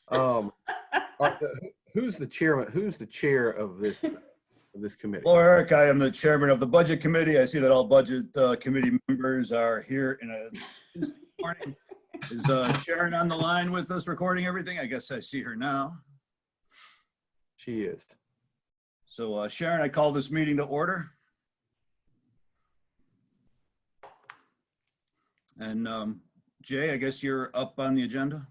Um, who's the chairman? Who's the chair of this committee? Hello, Eric. I am the chairman of the budget committee. I see that all budget committee members are here this morning. Is Sharon on the line with us recording everything? I guess I see her now. She is. So Sharon, I call this meeting to order. And Jay, I guess you're up on the agenda.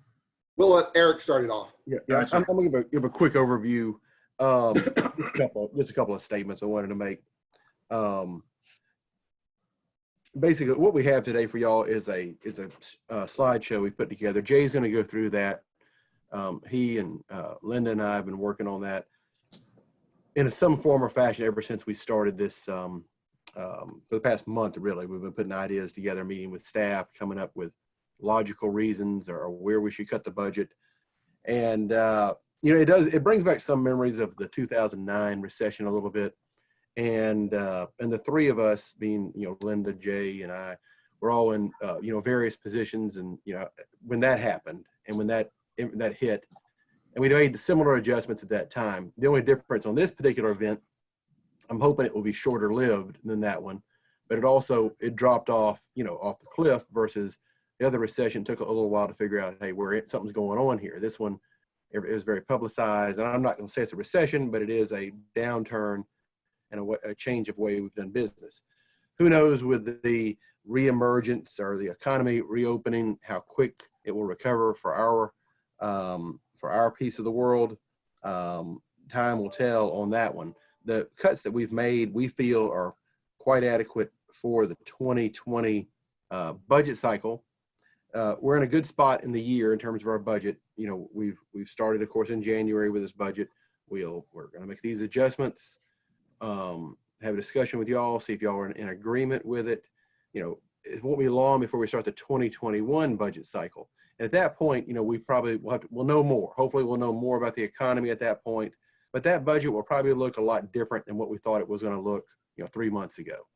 We'll let Eric start it off. Yeah. Gotcha. I'm going to give a quick overview. Just a couple of statements I wanted to make. Basically, what we have today for y'all is a slideshow we put together. Jay's going to go through that. He and Linda and I have been working on that in some form or fashion ever since we started this. For the past month, really, we've been putting ideas together, meeting with staff, coming up with logical reasons or where we should cut the budget. And it brings back some memories of the 2009 recession a little bit. And the three of us, being Linda, Jay, and I, we're all in various positions. And when that happened and when that hit, and we made similar adjustments at that time. The only difference on this particular event, I'm hoping it will be shorter lived than that one, but it dropped off off the cliff versus the other recession took a little while to figure out, hey, something's going on here. This one, it was very publicized, and I'm not going to say it's a recession, but it is a downturn and a change of way we've done business. Who knows with the reemergence or the economy reopening, how quick it will recover for our piece of the world. Time will tell on that one. The cuts that we've made, we feel are quite adequate for the 2020 budget cycle. We're in a good spot in the year in terms of our budget. We've started, of course, in January with this budget. We're going to make these adjustments, have a discussion with y'all, see if y'all are in agreement with it. It won't be long before we start the 2021 budget cycle. And at that point, we probably we'll know more. Hopefully we'll know more about the economy at that point. But that budget will probably look a lot different than what we thought it was going to look, 3 months ago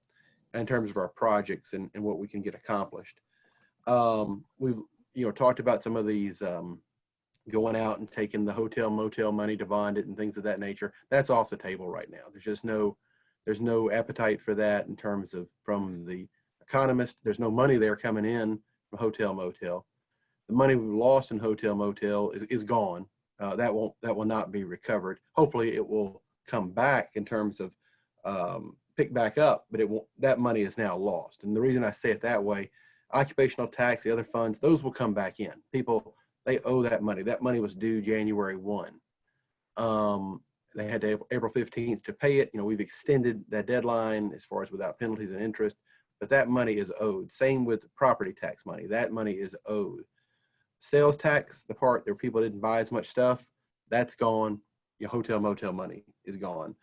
in terms of our projects and what we can get accomplished. We've, talked about some of these going out and taking the hotel motel money to bond it and things of that nature. That's off the table right now. There's no appetite for that in terms of from the economist. There's no money there coming in from hotel motel. The money we've lost in hotel motel is gone. That will not be recovered. Hopefully it will come back in terms of pick back up, but that money is now lost. And the reason I say it that way, occupational tax, the other funds, those will come back in. People, they owe that money. That money was due January 1. They had to April 15th to pay it. We've extended that deadline as far as without penalties and interest, but that money is owed. Same with property tax money. That money is owed. Sales tax, the part where people didn't buy as much stuff, that's gone. Hotel motel money is gone.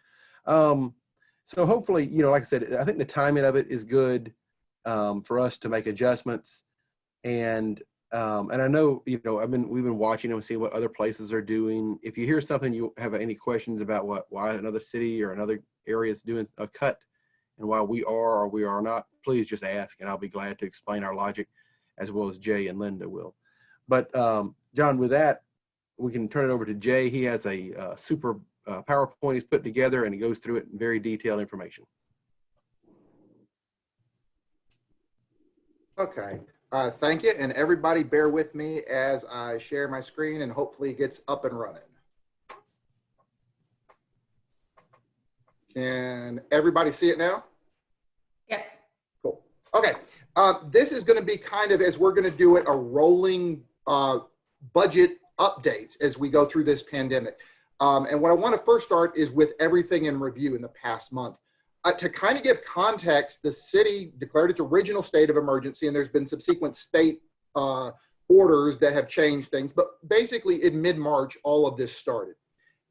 So hopefully, like I said, I think the timing of it is good for us to make adjustments. And I know, we've been watching and seeing what other places are doing. If you hear something, you have any questions about why another city or another area is doing a cut and why we are or we are not, please just ask, and I'll be glad to explain our logic as well as Jay and Linda will. But John, with that, we can turn it over to Jay. He has a super PowerPoint he's put together, and he goes through it in very detailed information. Okay, thank you. And everybody bear with me as I share my screen and hopefully it gets up and running. Can everybody see it now? Yes. Cool. Okay. This is going to be kind of, as we're going to do it, a rolling budget updates as we go through this pandemic. And what I want to first start is with everything in review in the past month. To kind of give context, the city declared its original state of emergency, and there's been subsequent state orders that have changed things. But basically, in mid-March, all of this started.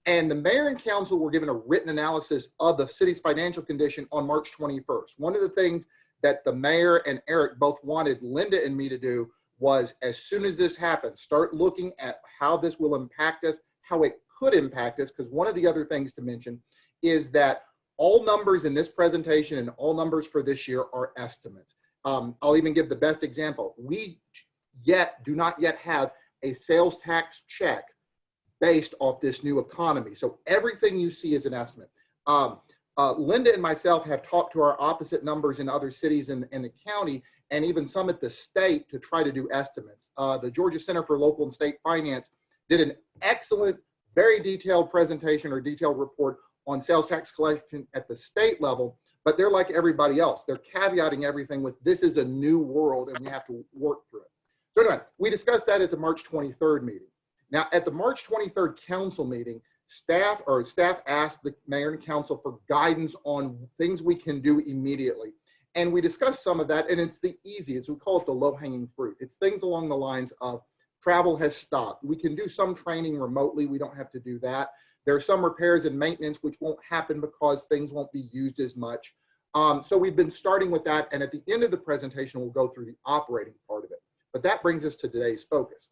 And the mayor and council were given a written analysis of the city's financial condition on March 21st. One of the things that the mayor and Eric both wanted Linda and me to do was, as soon as this happens, start looking at how this will impact us, how it could impact us, because one of the other things to mention is that all numbers in this presentation and all numbers for this year are estimates. I'll even give the best example. We do not yet have a sales tax check based off this new economy. So everything you see is an estimate. Linda and myself have talked to our opposite numbers in other cities in the county, and even some at the state, to try to do estimates. The Georgia Center for Local and State Finance did an excellent, very detailed presentation or detailed report on sales tax collection at the state level, but they're like everybody else. They're caveating everything with, this is a new world and we have to work through it. So anyway, we discussed that at the March 23rd meeting. Now, at the March 23rd council meeting, staff asked the mayor and council for guidance on things we can do immediately. And we discussed some of that, and it's the easiest. We call it the low-hanging fruit. It's things along the lines of travel has stopped. We can do some training remotely. We don't have to do that. There are some repairs and maintenance which won't happen because things won't be used as much. So we've been starting with that, and at the end of the presentation, we'll go through the operating part of it. But that brings us to today's focus.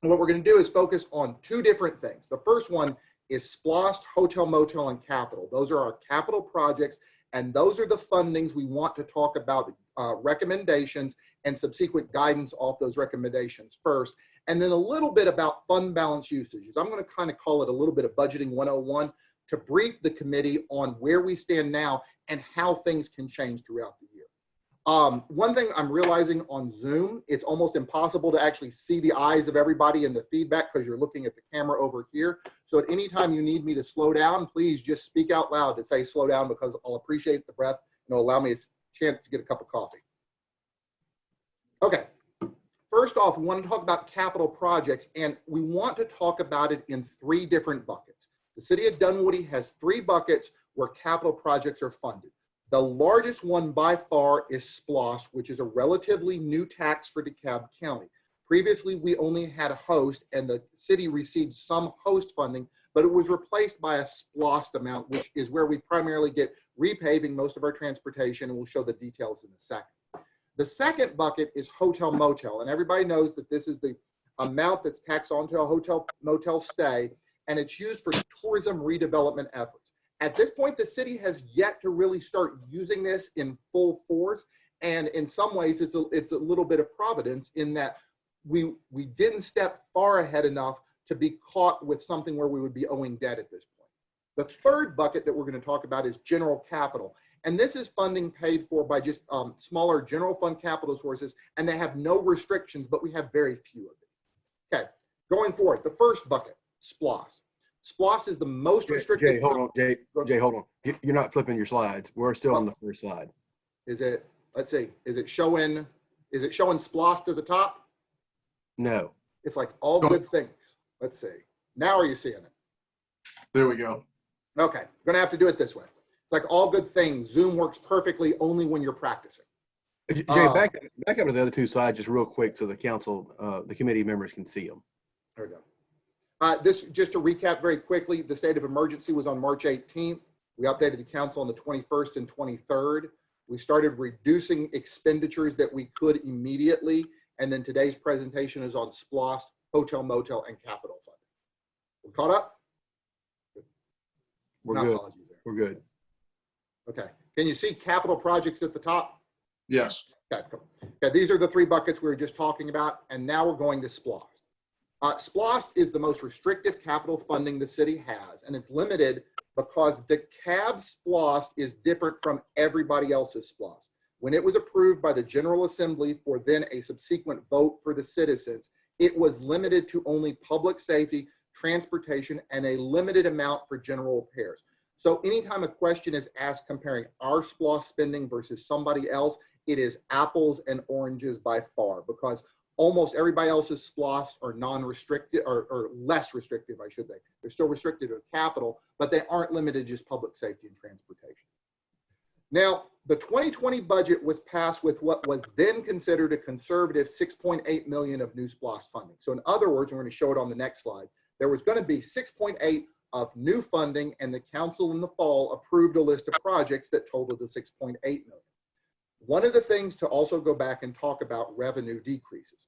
And what we're going to do is focus on two different things. The first one is SPLOST, Hotel, Motel, and Capital. Those are our capital projects, and those are the fundings we want to talk about, recommendations and subsequent guidance off those recommendations first, and then a little bit about fund balance usages. I'm going to kind of call it a little bit of budgeting 101 to brief the committee on where we stand now and how things can change throughout the year. One thing I'm realizing on Zoom, it's almost impossible to actually see the eyes of everybody in the feedback because you're looking at the camera over here. So at any time you need me to slow down, please just speak out loud to say slow down, because I'll appreciate the breath and it'll allow me a chance to get a cup of coffee. Okay, first off, we want to talk about capital projects, and we want to talk about it in three different buckets. The city of Dunwoody has three buckets where capital projects are funded. The largest one by far is SPLOST, which is a relatively new tax for DeKalb County. Previously, we only had a host, and the city received some host funding, but it was replaced by a SPLOST amount, which is where we primarily get repaving most of our transportation, and we'll show the details in a second. The second bucket is hotel motel, and everybody knows that this is the amount that's taxed onto a hotel motel stay, and it's used for tourism redevelopment efforts. At this point, the city has yet to really start using this in full force, and in some ways, it's a little bit of providence in that we didn't step far ahead enough to be caught with something where we would be owing debt at this point. The third bucket that we're going to talk about is general capital. And this is funding paid for by just smaller general fund capital sources, and they have no restrictions, but we have very few of them. Okay, going forward, the first bucket, SPLOST. SPLOST is the most restrictive. Jay, hold on, Jay, hold on. You're not flipping your slides. We're still on the first slide. Is it, let's see, is it showing SPLOST to the top? No. It's like all good things. Let's see. Now are you seeing it? There we go. Okay, we're gonna have to do it this way. It's like all good things. Zoom works perfectly only when you're practicing. Jay, back up to the other two slides just real quick so the council, the committee members can see them. There we go. This, just to recap very quickly, the state of emergency was on March 18th. We updated the council on the 21st and 23rd. We started reducing expenditures that we could immediately. And then today's presentation is on SPLOST, hotel, motel, and capital funding. We're caught up? We're No good. apologies there. We're good. Okay. Can you see capital projects at the top? Yes. Okay, cool. Okay, these are the three buckets we were just talking about, and now we're going to SPLOST. SPLOST is the most restrictive capital funding the city has, and it's limited because DeKalb SPLOST is different from everybody else's SPLOST. When it was approved by the General Assembly for then a subsequent vote for the citizens, it was limited to only public safety, transportation, and a limited amount for general repairs. So anytime a question is asked comparing our SPLOST spending versus somebody else, it is apples and oranges by far, because almost everybody else's SPLOST are non-restricted or less restrictive, I should say. They're still restricted to capital, but they aren't limited to just public safety and transportation. Now, the 2020 budget was passed with what was then considered a conservative $6.8 million of new SPLOST funding. So in other words, we're going to show it on the next slide. There was going to be 6.8 of new funding, and the council in the fall approved a list of projects that totaled to 6.8 million. One of the things to also go back and talk about revenue decreases.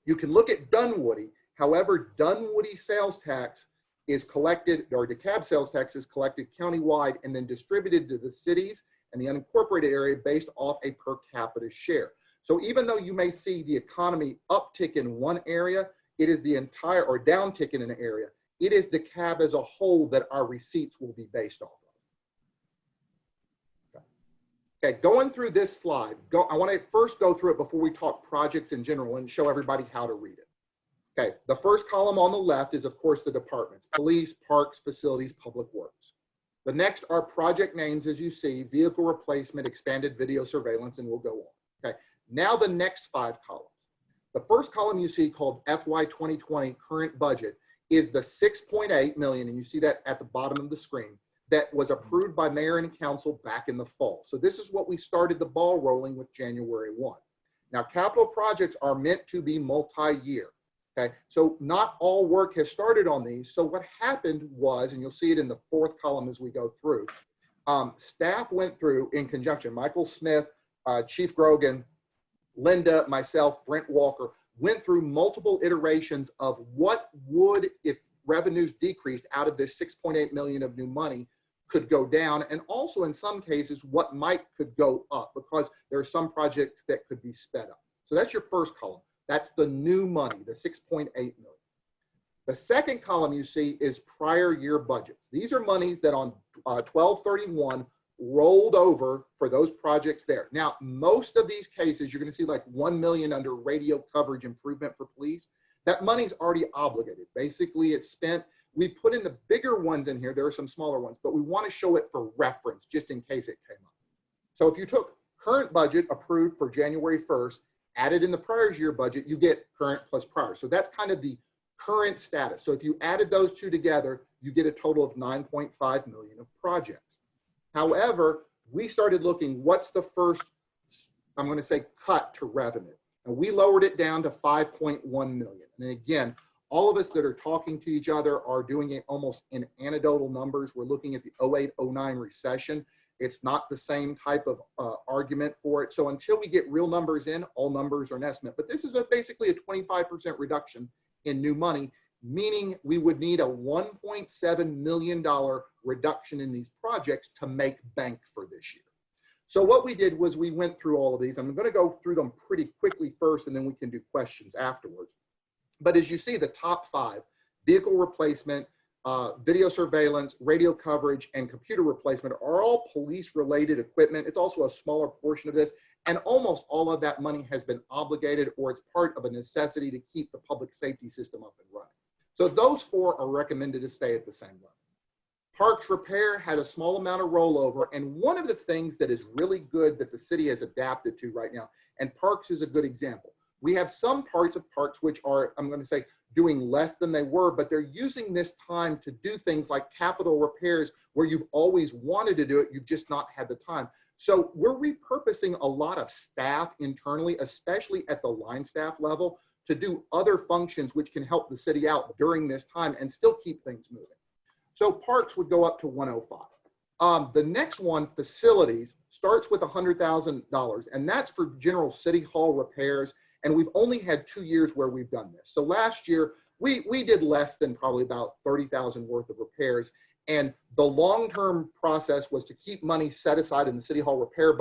You can look at Dunwoody. However, Dunwoody sales tax is collected, or DeKalb sales tax is collected countywide and then distributed to the cities and the unincorporated area based off a per capita share. So even though you may see the economy uptick in one area, it is the entire, or downtick in an area, It is the cab as a whole that our receipts will be based off of. Okay, going through this slide, I want to first go through it before we talk projects in general and show everybody how to read it. Okay, the first column on the left is, of course, the departments: police, parks, facilities, public works. The next are project names, as you see: vehicle replacement, expanded video surveillance, and we'll go on. Okay, now the next 5 columns. The first column you see, called FY 2020 current budget, is the 6.8 million, and you see that at the bottom of the screen, that was approved by mayor and council back in the fall. So this is what we started the ball rolling with January 1. Now, capital projects are meant to be multi-year. Okay, so not all work has started on these. So what happened was, and you'll see it in the 4th column as we go through, staff went through in conjunction, Michael Smith, Chief Grogan, Linda, myself, Brent Walker, went through multiple iterations of what would, if revenues decreased out of this 6.8 million of new money, could go down, and also in some cases what could go up, because there are some projects that could be sped up. So that's your first column. That's the new money, the 6.8 million. The second column you see is prior year budgets. These are monies that on 12/31 rolled over for those projects there. Now, most of these cases, you're going to see like 1 million under radio coverage improvement for police. That money's already obligated. Basically, it's spent. We put in the bigger ones in here. There are some smaller ones, but we want to show it for reference just in case it came up. So if you took current budget approved for January 1st, added in the prior year budget, you get current plus prior. So that's kind of the current status. So if you added those two together, you get a total of 9.5 million of projects. However, we started looking, what's the first, I'm going to say, cut to revenue? And we lowered it down to 5.1 million. And again, all of us that are talking to each other are doing it almost in anecdotal numbers. We're looking at the 08-09 recession. It's not the same type of argument for it. So until we get real numbers in, all numbers are an estimate. But this is basically a 25% reduction in new money, meaning we would need a $1.7 million reduction in these projects to make bank for this year. So what we did was we went through all of these. I'm going to go through them pretty quickly first, and then we can do questions afterwards. But as you see, the top 5, vehicle replacement, video surveillance, radio coverage, and computer replacement are all police-related equipment. It's also a smaller portion of this, and almost all of that money has been obligated, or it's part of a necessity to keep the public safety system up and running. So those 4 are recommended to stay at the same level. Parks repair had a small amount of rollover, and one of the things that is really good that the city has adapted to right now, and parks is a good example. We have some parts of parks which are, I'm going to say, doing less than they were, but they're using this time to do things like capital repairs where you've always wanted to do it, you've just not had the time. So we're repurposing a lot of staff internally, especially at the line staff level, to do other functions which can help the city out during this time and still keep things moving. So parks would go up to 105. The next one, facilities, starts with $100,000, and that's for general city hall repairs. And we've only had 2 years where we've done this. So last year, we did less than probably about 30,000 worth of repairs. And the long-term process was to keep money set aside in the city hall repair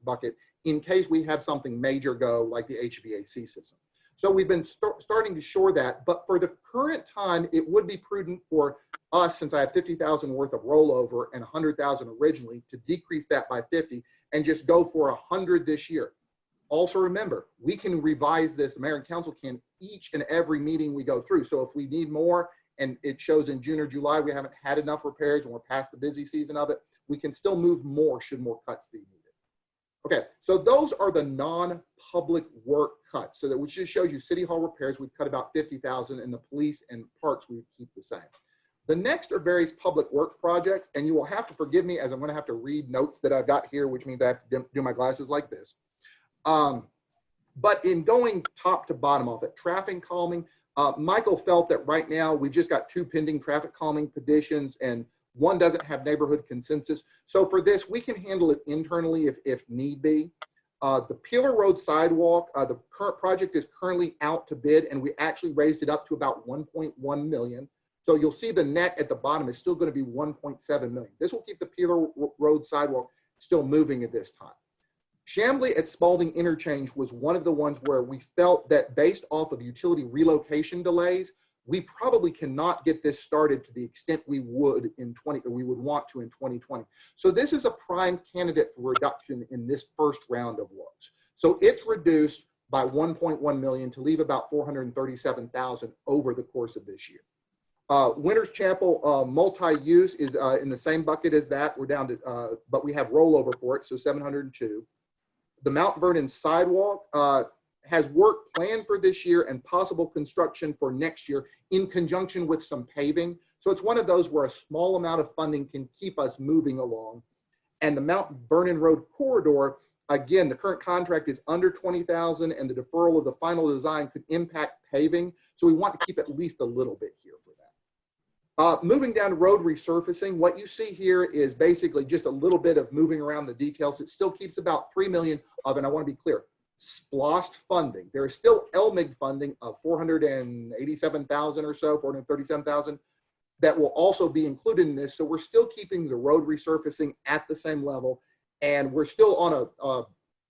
bucket in case we have something major go, like the HVAC system. So we've been starting to shore that. But for the current time, it would be prudent for us, since I have 50,000 worth of rollover and 100,000 originally, to decrease that by 50 and just go for 100 this year. Also remember, we can revise this, the mayor and council can, each and every meeting we go through. So if we need more and it shows in June or July we haven't had enough repairs and we're past the busy season of it, we can still move more should more cuts be needed. Okay, so those are the non-public work cuts. So that which just shows you city hall repairs, we've cut about 50,000, and the police and parks we keep the same. The next are various public work projects, and you will have to forgive me as I'm going to have to read notes that I've got here, which means I have to do my glasses like this. But in going top to bottom of it, traffic calming, Michael felt that right now we've just got 2 pending traffic calming petitions and one doesn't have neighborhood consensus. So for this, we can handle it internally if need be. The Peeler Road sidewalk, the current project is currently out to bid, and we actually raised it up to about 1.1 million. So you'll see the net at the bottom is still going to be 1.7 million. This will keep the Peeler Road sidewalk still moving at this time. Chamblee at Spalding Interchange was one of the ones where we felt that based off of utility relocation delays, we probably cannot get this started to the extent we would we would want to in 2020. So this is a prime candidate for reduction in this first round of looks. So it's reduced by 1.1 million to leave about 437,000 over the course of this year. Winters Chapel multi-use is in the same bucket as that. We're down to, but we have rollover for it, so 702. The Mount Vernon sidewalk has work planned for this year and possible construction for next year in conjunction with some paving. So it's one of those where a small amount of funding can keep us moving along. And the Mount Vernon Road corridor, again, the current contract is under 20,000 and the deferral of the final design could impact paving. So we want to keep at least a little bit here for that. Moving down to road resurfacing, what you see here is basically just a little bit of moving around the details. It still keeps about 3 million of, and I want to be clear, SPLOST funding. There is still LMIG funding of 487,000 or so, 437,000 that will also be included in this. So we're still keeping the road resurfacing at the same level. And we're still on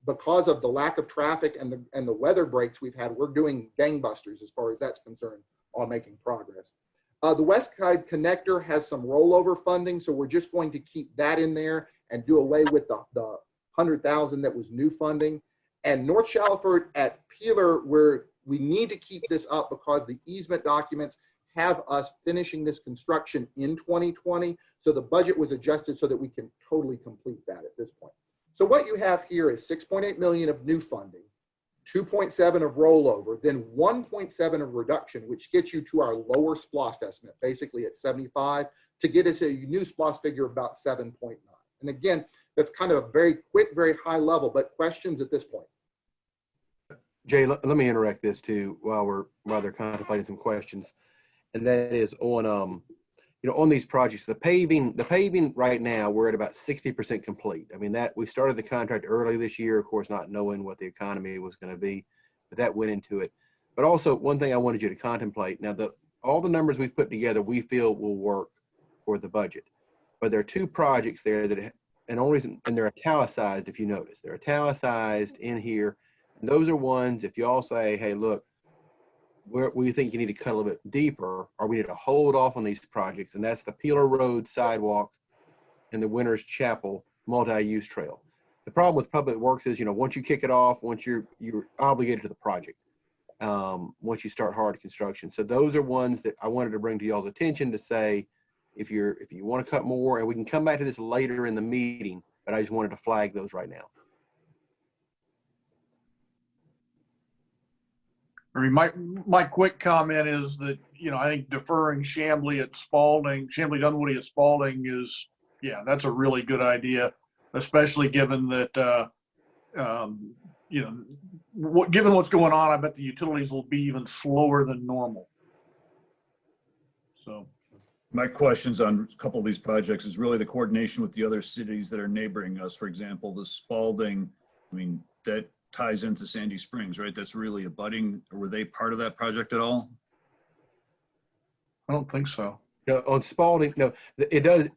because of the lack of traffic and the weather breaks we've had, we're doing gangbusters as far as that's concerned on making progress. The West Side Connector has some rollover funding. So we're just going to keep that in there and do away with the 100,000 that was new funding. And North Shallowford at Peeler, where we need to keep this up because the easement documents have us finishing this construction in 2020. So the budget was adjusted so that we can totally complete that at this point. So what you have here is 6.8 million of new funding, 2.7 of rollover, then 1.7 of reduction, which gets you to our lower SPLOST estimate, basically at 75, to get us a new SPLOST figure of about 7.9. And again, that's kind of a very quick, very high level, but questions at this point? Jay, let me interrupt this too while they're contemplating some questions, and that is on on these projects, the paving right now we're at about 60% complete. I mean that we started the contract early this year, of course, not knowing what the economy was going to be, but that went into it. But also one thing I wanted you to contemplate now, all the numbers we've put together we feel will work for the budget, but there are two projects there that. And only reason, and they're italicized, if you notice, they're italicized in here. And those are ones, if y'all say, hey, look, we think you need to cut a little bit deeper, or we need to hold off on these projects. And that's the Peeler Road sidewalk and the Winters Chapel multi-use trail. The problem with public works is, once you kick it off, once you're obligated to the project, once you start hard construction. So those are ones that I wanted to bring to y'all's attention to say, if you want to cut more, and we can come back to this later in the meeting, but I just wanted to flag those right now. I mean, my quick comment is that, I think deferring Chambly Dunwoody at Spalding is, that's a really good idea, especially given that, given what's going on, I bet the utilities will be even slower than normal. So. My questions on a couple of these projects is really the coordination with the other cities that are neighboring us. For example, the Spalding, that ties into Sandy Springs, right? That's really abutting. Were they part of that project at all? I don't think so. No, on Spalding, no, it does.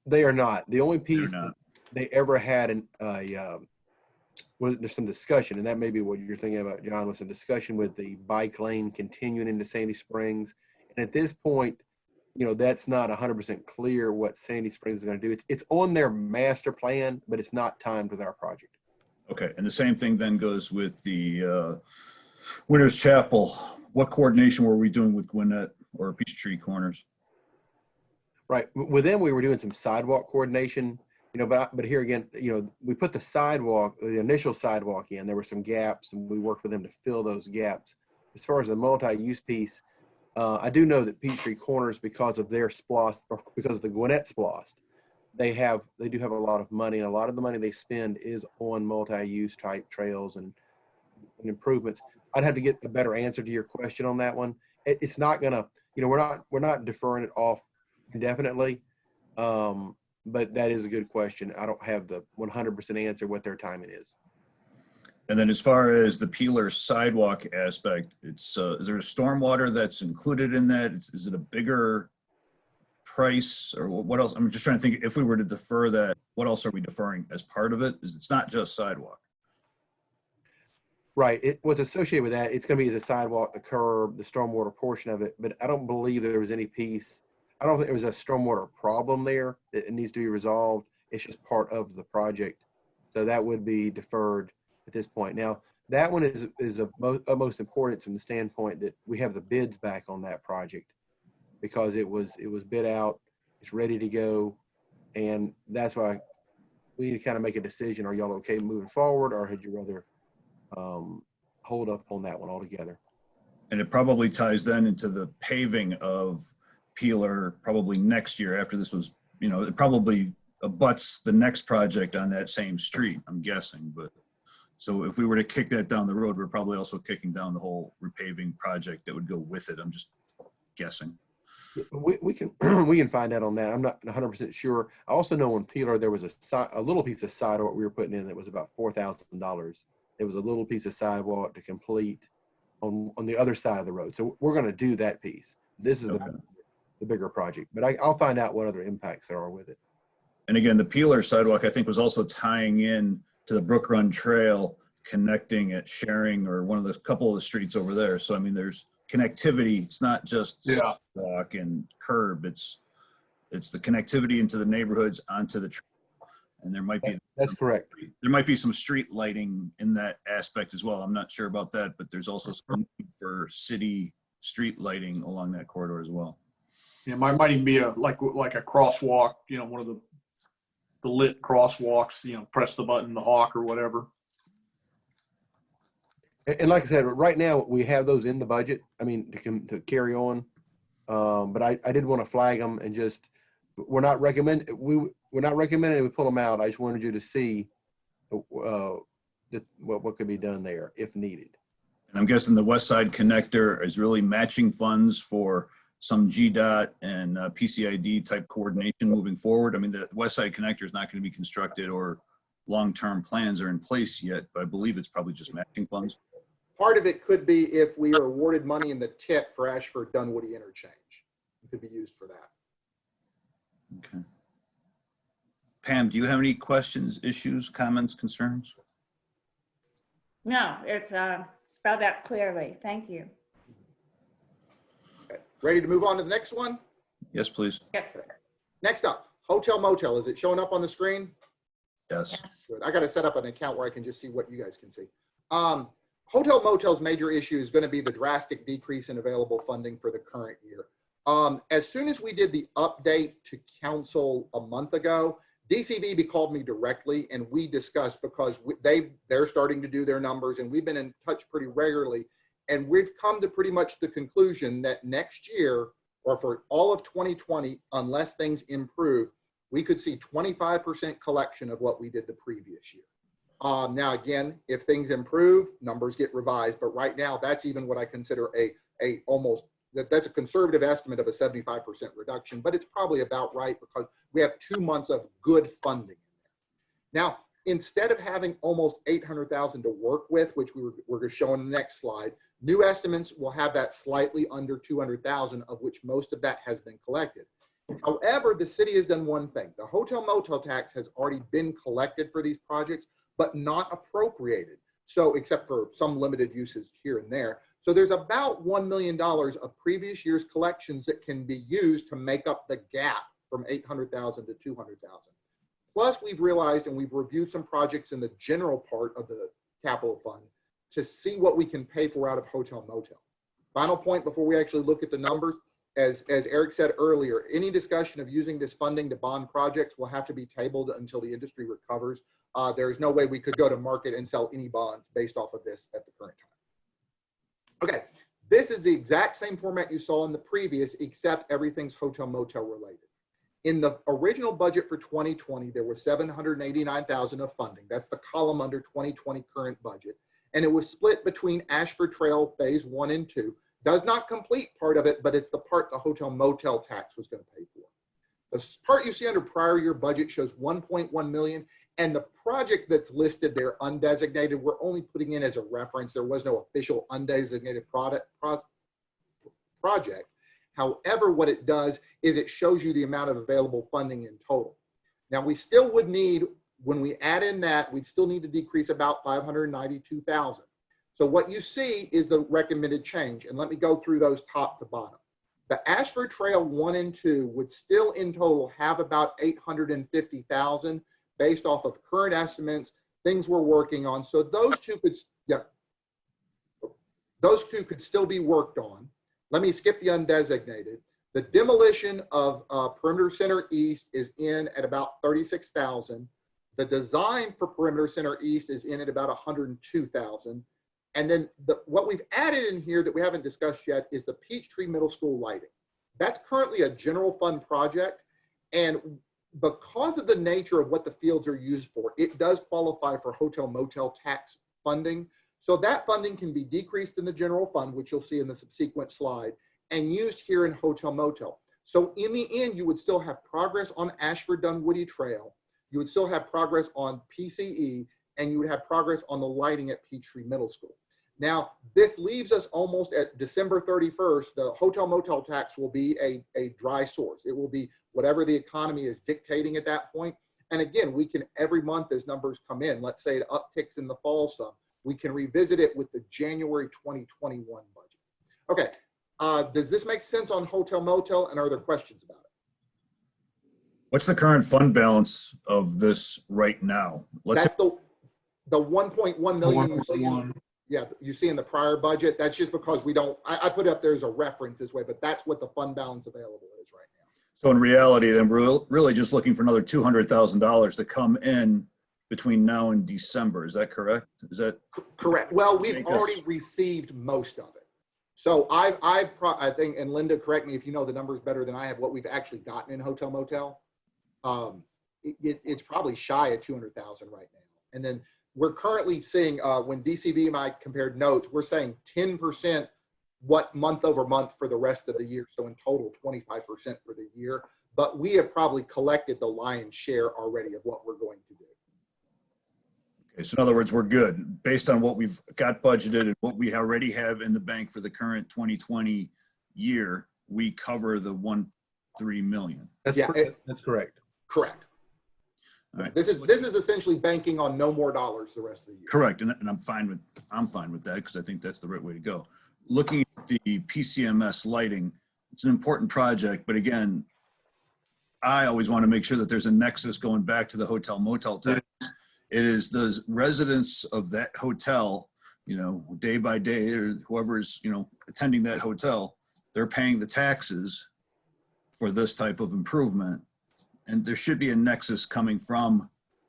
They are not. The only piece they ever had there's some discussion, and that may be what you're thinking about, John, was some discussion with the bike lane continuing into Sandy Springs. And at this point, that's not 100% clear what Sandy Springs is going to do. It's on their master plan, but it's not timed with our project. Okay, and the same thing then goes with the Winters Chapel. What coordination were we doing with Gwinnett or Peachtree Corners? Right, with them we were doing some sidewalk coordination, but here again, we put the initial sidewalk in. There were some gaps, and we worked with them to fill those gaps. As far as the multi-use piece, I do know that Peachtree Corners, because of their SPLOST, or because of the Gwinnett SPLOST, they do have a lot of money, and a lot of the money they spend is on multi-use type trails and improvements. I'd have to get a better answer to your question on that one. It's not gonna, we're not deferring it off indefinitely, but that is a good question. I don't have the 100% answer what their timing is. And then as far as the Peeler sidewalk aspect, is there a stormwater that's included in that? Is it a bigger price, or what else? I'm just trying to think, if we were to defer that, what else are we deferring as part of it? It's not just sidewalk. Right. What's associated with that, it's going to be the sidewalk, the curb, the stormwater portion of it. But I don't believe there was any piece. I don't think there was a stormwater problem there that it needs to be resolved. It's just part of the project. So that would be deferred at this point. Now, that one is of utmost importance from the standpoint that we have the bids back on that project because it was bid out. It's ready to go. And that's why we need to kind of make a decision. Are y'all okay moving forward, or had you rather hold up on that one altogether? And it probably ties then into the paving of Peeler probably next year after this was, you know, it probably abuts the next project on that same street, I'm guessing. But so if we were to kick that down the road, we're probably also kicking down the whole repaving project that would go with it. I'm just guessing. We can we can find out on that. I'm not 100% sure. I also know on Peeler there was a little piece of sidewalk we were putting in that was about $4,000. It was a little piece of sidewalk to complete on the other side of the road. So we're going to do that piece. This is Okay. the bigger project, but I'll find out what other impacts there are with it. And again, the Peeler sidewalk, I think, was also tying in to the Brook Run Trail, connecting at Sharing or one of the couple of the streets over there. So, I mean, there's connectivity. It's not just sidewalk and curb. It's the connectivity into the neighborhoods onto the trail. And there might be That's correct. There might be some street lighting in that aspect as well. I'm not sure about that, but there's also some need for city street lighting along that corridor as well. Yeah, might even be like a crosswalk, you know, one of the lit crosswalks, you know, press the button, the hawk or whatever. And like I said, right now we have those in the budget. I mean, to carry on. But I did want to flag them and just, we're not recommending we pull them out. I just wanted you to see what could be done there if needed. And I'm guessing the West Side Connector is really matching funds for some GDOT and PCID type coordination moving forward. I mean, the West Side Connector is not going to be constructed or long-term plans are in place yet, but I believe it's probably just matching funds. Part of it could be if we are awarded money in the TIP for Ashford Dunwoody interchange. It could be used for that. Okay. Pam, do you have any questions, issues, comments, concerns? No, it's spelled out clearly. Thank you. Okay. Ready to move on to the next one? Yes, please. Yes. Next up, hotel motel. Is it showing up on the screen? Yes. Yes. Good. I got to set up an account where I can just see what you guys can see. Hotel motel's major issue is going to be the drastic decrease in available funding for the current year. As soon as we did the update to council a month ago, DCVB called me directly and we discussed because they're starting to do their numbers and we've been in touch pretty regularly. And we've come to pretty much the conclusion that next year or for all of 2020, unless things improve, we could see 25% collection of what we did the previous year. Now, again, if things improve, numbers get revised. But right now, that's even what I consider that's a conservative estimate of a 75% reduction. But it's probably about right because we have 2 months of good funding in there. Now, instead of having almost $800,000 to work with, which we're going to show in the next slide, new estimates will have that slightly under $200,000, of which most of that has been collected. However, the city has done one thing. The hotel motel tax has already been collected for these projects, but not appropriated. So except for some limited uses here and there. So there's about $1 million of previous year's collections that can be used to make up the gap from $800,000 to $200,000. Plus we've realized and we've reviewed some projects in the general part of the capital fund to see what we can pay for out of hotel motel. Final point before we actually look at the numbers, as Eric said earlier, any discussion of using this funding to bond projects will have to be tabled until the industry recovers. There's no way we could go to market and sell any bonds based off of this at the current time. Okay, this is the exact same format you saw in the previous, except everything's hotel motel related. In the original budget for 2020, there was $789,000 of funding. That's the column under 2020 current budget. And it was split between Ashford Trail phase 1 and 2. Does not complete part of it, but it's the part the hotel motel tax was going to pay for. The part you see under prior year budget shows 1.1 million. And the project that's listed there, undesignated, we're only putting in as a reference. There was no official undesignated project. However, what it does is it shows you the amount of available funding in total. Now, we still would need, when we add in that, we'd still need to decrease about $592,000. So what you see is the recommended change. And let me go through those top to bottom. The Ashford Trail 1 and 2 would still in total have about 850,000 based off of current estimates, things we're working on. So those two could, those two could still be worked on. Let me skip the undesignated. The demolition of Perimeter Center East is in at about 36,000. The design for Perimeter Center East is in at about 102,000. And then what we've added in here that we haven't discussed yet is the Peachtree Middle School lighting. That's currently a general fund project. And because of the nature of what the fields are used for, it does qualify for hotel motel tax funding. So that funding can be decreased in the general fund, which you'll see in the subsequent slide, and used here in hotel motel. So in the end, you would still have progress on Ashford Dunwoody Trail. You would still have progress on PCE, and you would have progress on the lighting at Peachtree Middle School. Now, this leaves us almost at December 31st. The hotel motel tax will be a dry source. It will be whatever the economy is dictating at that point. And again, we can every month as numbers come in, let's say it upticks in the fall some, we can revisit it with the January 2021 budget. Okay, does this make sense on hotel motel, and are there questions about it? What's the current fund balance of this right now? That's the 1.1 million you see. 1.1. Yeah, you see in the prior budget. That's just because we don't, I put it up there as a reference this way, but that's what the fund balance available is right now. So in reality, then we're really just looking for another $200,000 to come in between now and December. Is that correct? Is that correct? Well, we've Make us- already received most of it. So I think, and Linda, correct me if you know the numbers better than I have, what we've actually gotten in hotel motel. It's probably shy of 200,000 right now. And then we're currently seeing, when DCV and I compared notes, we're saying 10% what month over month for the rest of the year. So in total, 25% for the year. But we have probably collected the lion's share already of what we're going to do. okay? So in other words, we're good based on what we've got budgeted and what we already have in the bank for the current 2020 year. We cover the 1.3 million. That's, Yeah, that's correct. Correct. All right. This is essentially banking on no more dollars the rest of the year. Correct, and I'm fine with that because I think that's the right way to go. Looking at the PCMS lighting, it's an important project, but again, I always want to make sure that there's a nexus going back to the hotel motel tax. It is the residents of that hotel, you know, day by day, or whoever's, you know, attending that hotel, they're paying the taxes for this type of improvement. And there should be a nexus coming from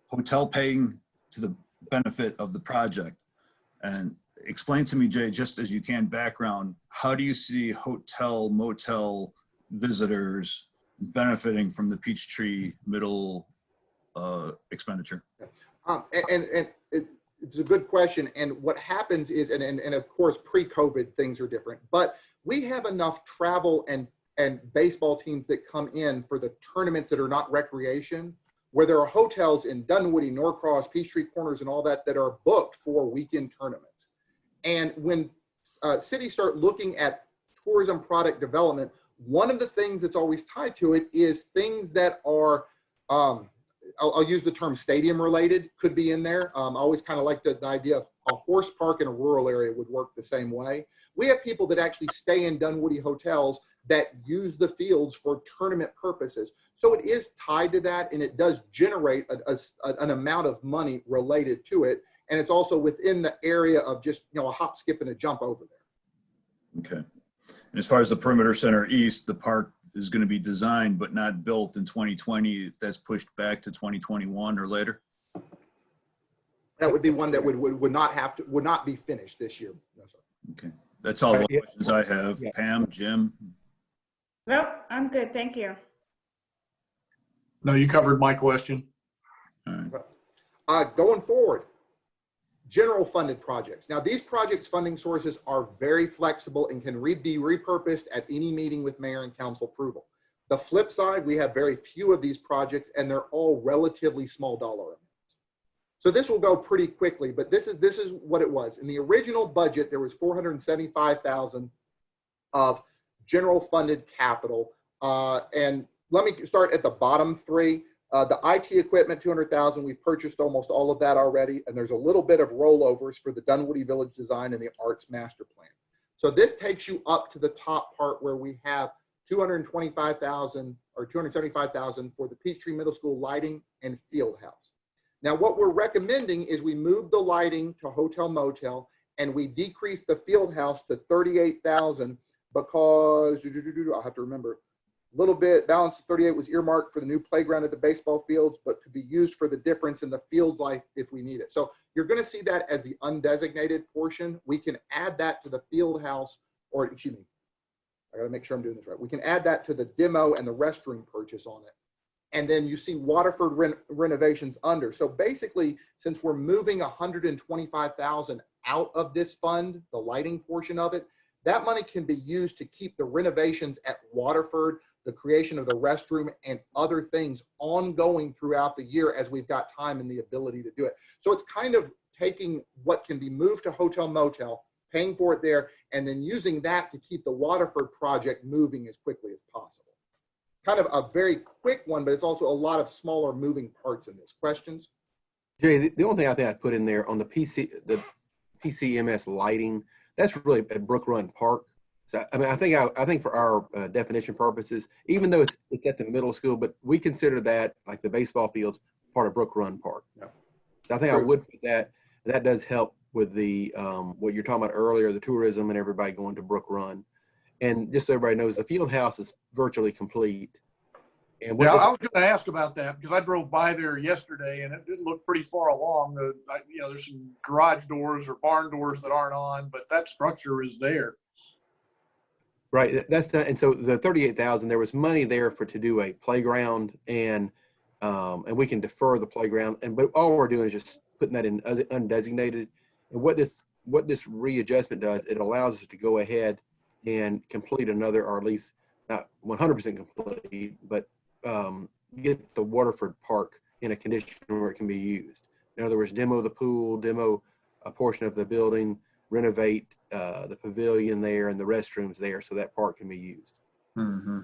hotel paying to the benefit of the project. And explain to me, Jay, just as you can, background, how do you see hotel motel visitors benefiting from the Peachtree Middle expenditure? It's a good question. And what happens is, and of course, pre-COVID, things are different, but we have enough travel and baseball teams that come in for the tournaments that are not recreation, where there are hotels in Dunwoody, Norcross, Peachtree Corners, and all that are booked for weekend tournaments. And when cities start looking at tourism product development, one of the things that's always tied to it is things that are, I'll use the term stadium related, could be in there. I always kind of like the idea of a horse park in a rural area would work the same way. We have people that actually stay in Dunwoody hotels that use the fields for tournament purposes. So it is tied to that, and it does generate an amount of money related to it. And it's also within the area of just, you know, a hop, skip, and a jump over there. Okay. And as far as the Perimeter Center East, the park is going to be designed but not built in 2020. That's pushed back to 2021 or later. That would be one that would not be finished this year. No, sir. Okay. That's all the Yeah. questions I have. Yeah. Pam, Jim. Nope, I'm good, thank you. No, you covered my question. All right. Going forward, general funded projects. Now, these projects' funding sources are very flexible and can be repurposed at any meeting with mayor and council approval. The flip side, we have very few of these projects, and they're all relatively small dollar amounts. So this will go pretty quickly, but this is what it was. In the original budget, there was $475,000 of general funded capital. And let me start at the bottom three. The IT equipment, 200,000. We've purchased almost all of that already, and there's a little bit of rollovers for the Dunwoody Village Design and the Arts Master Plan. So this takes you up to the top part where we have 225,000 or 275,000 for the Peachtree Middle School lighting and field house. Now, what we're recommending is we move the lighting to hotel motel and we decrease the field house to 38,000 because I'll have to remember a little bit. Balance of 38 was earmarked for the new playground at the baseball fields, but to be used for the difference in the fields like if we need it. So you're going to see that as the undesignated portion. We can add that to the field house, or excuse me, I got to make sure I'm doing this right. We can add that to the demo and the restroom purchase on it. And then you see Waterford renovations under. So basically, since we're moving 125,000 out of this fund, the lighting portion of it, that money can be used to keep the renovations at Waterford, the creation of the restroom, and other things ongoing throughout the year as we've got time and the ability to do it. So it's kind of taking what can be moved to hotel motel, paying for it there, and then using that to keep the Waterford project moving as quickly as possible. Kind of a very quick one, but it's also a lot of smaller moving parts in this. Questions? Jay, the only thing I think I'd put in there on the PCMS lighting, that's really at Brook Run Park. So I mean, I think for our definition purposes, even though it's at the middle school, but we consider that like the baseball fields part of Brook Run Park. Yep. So I think I would put that. That does help with the what you're talking about earlier, the tourism and everybody going to Brook Run. And just so everybody knows, the field house is virtually complete. And Yeah, I was going to ask about that because I drove by there yesterday and it didn't look pretty far along. There's some garage doors or barn doors that aren't on, but that structure is there. Right, that's not, and so the 38,000, there was money there to do a playground, and we can defer the playground, but all we're doing is just putting that in undesignated. And what this readjustment does, it allows us to go ahead and complete another, or at least not 100% complete, but get the Waterford Park in a condition where it can be used. In other words, demo the pool, demo a portion of the building, renovate the pavilion there and the restrooms there so that park can be used. Mm-hmm.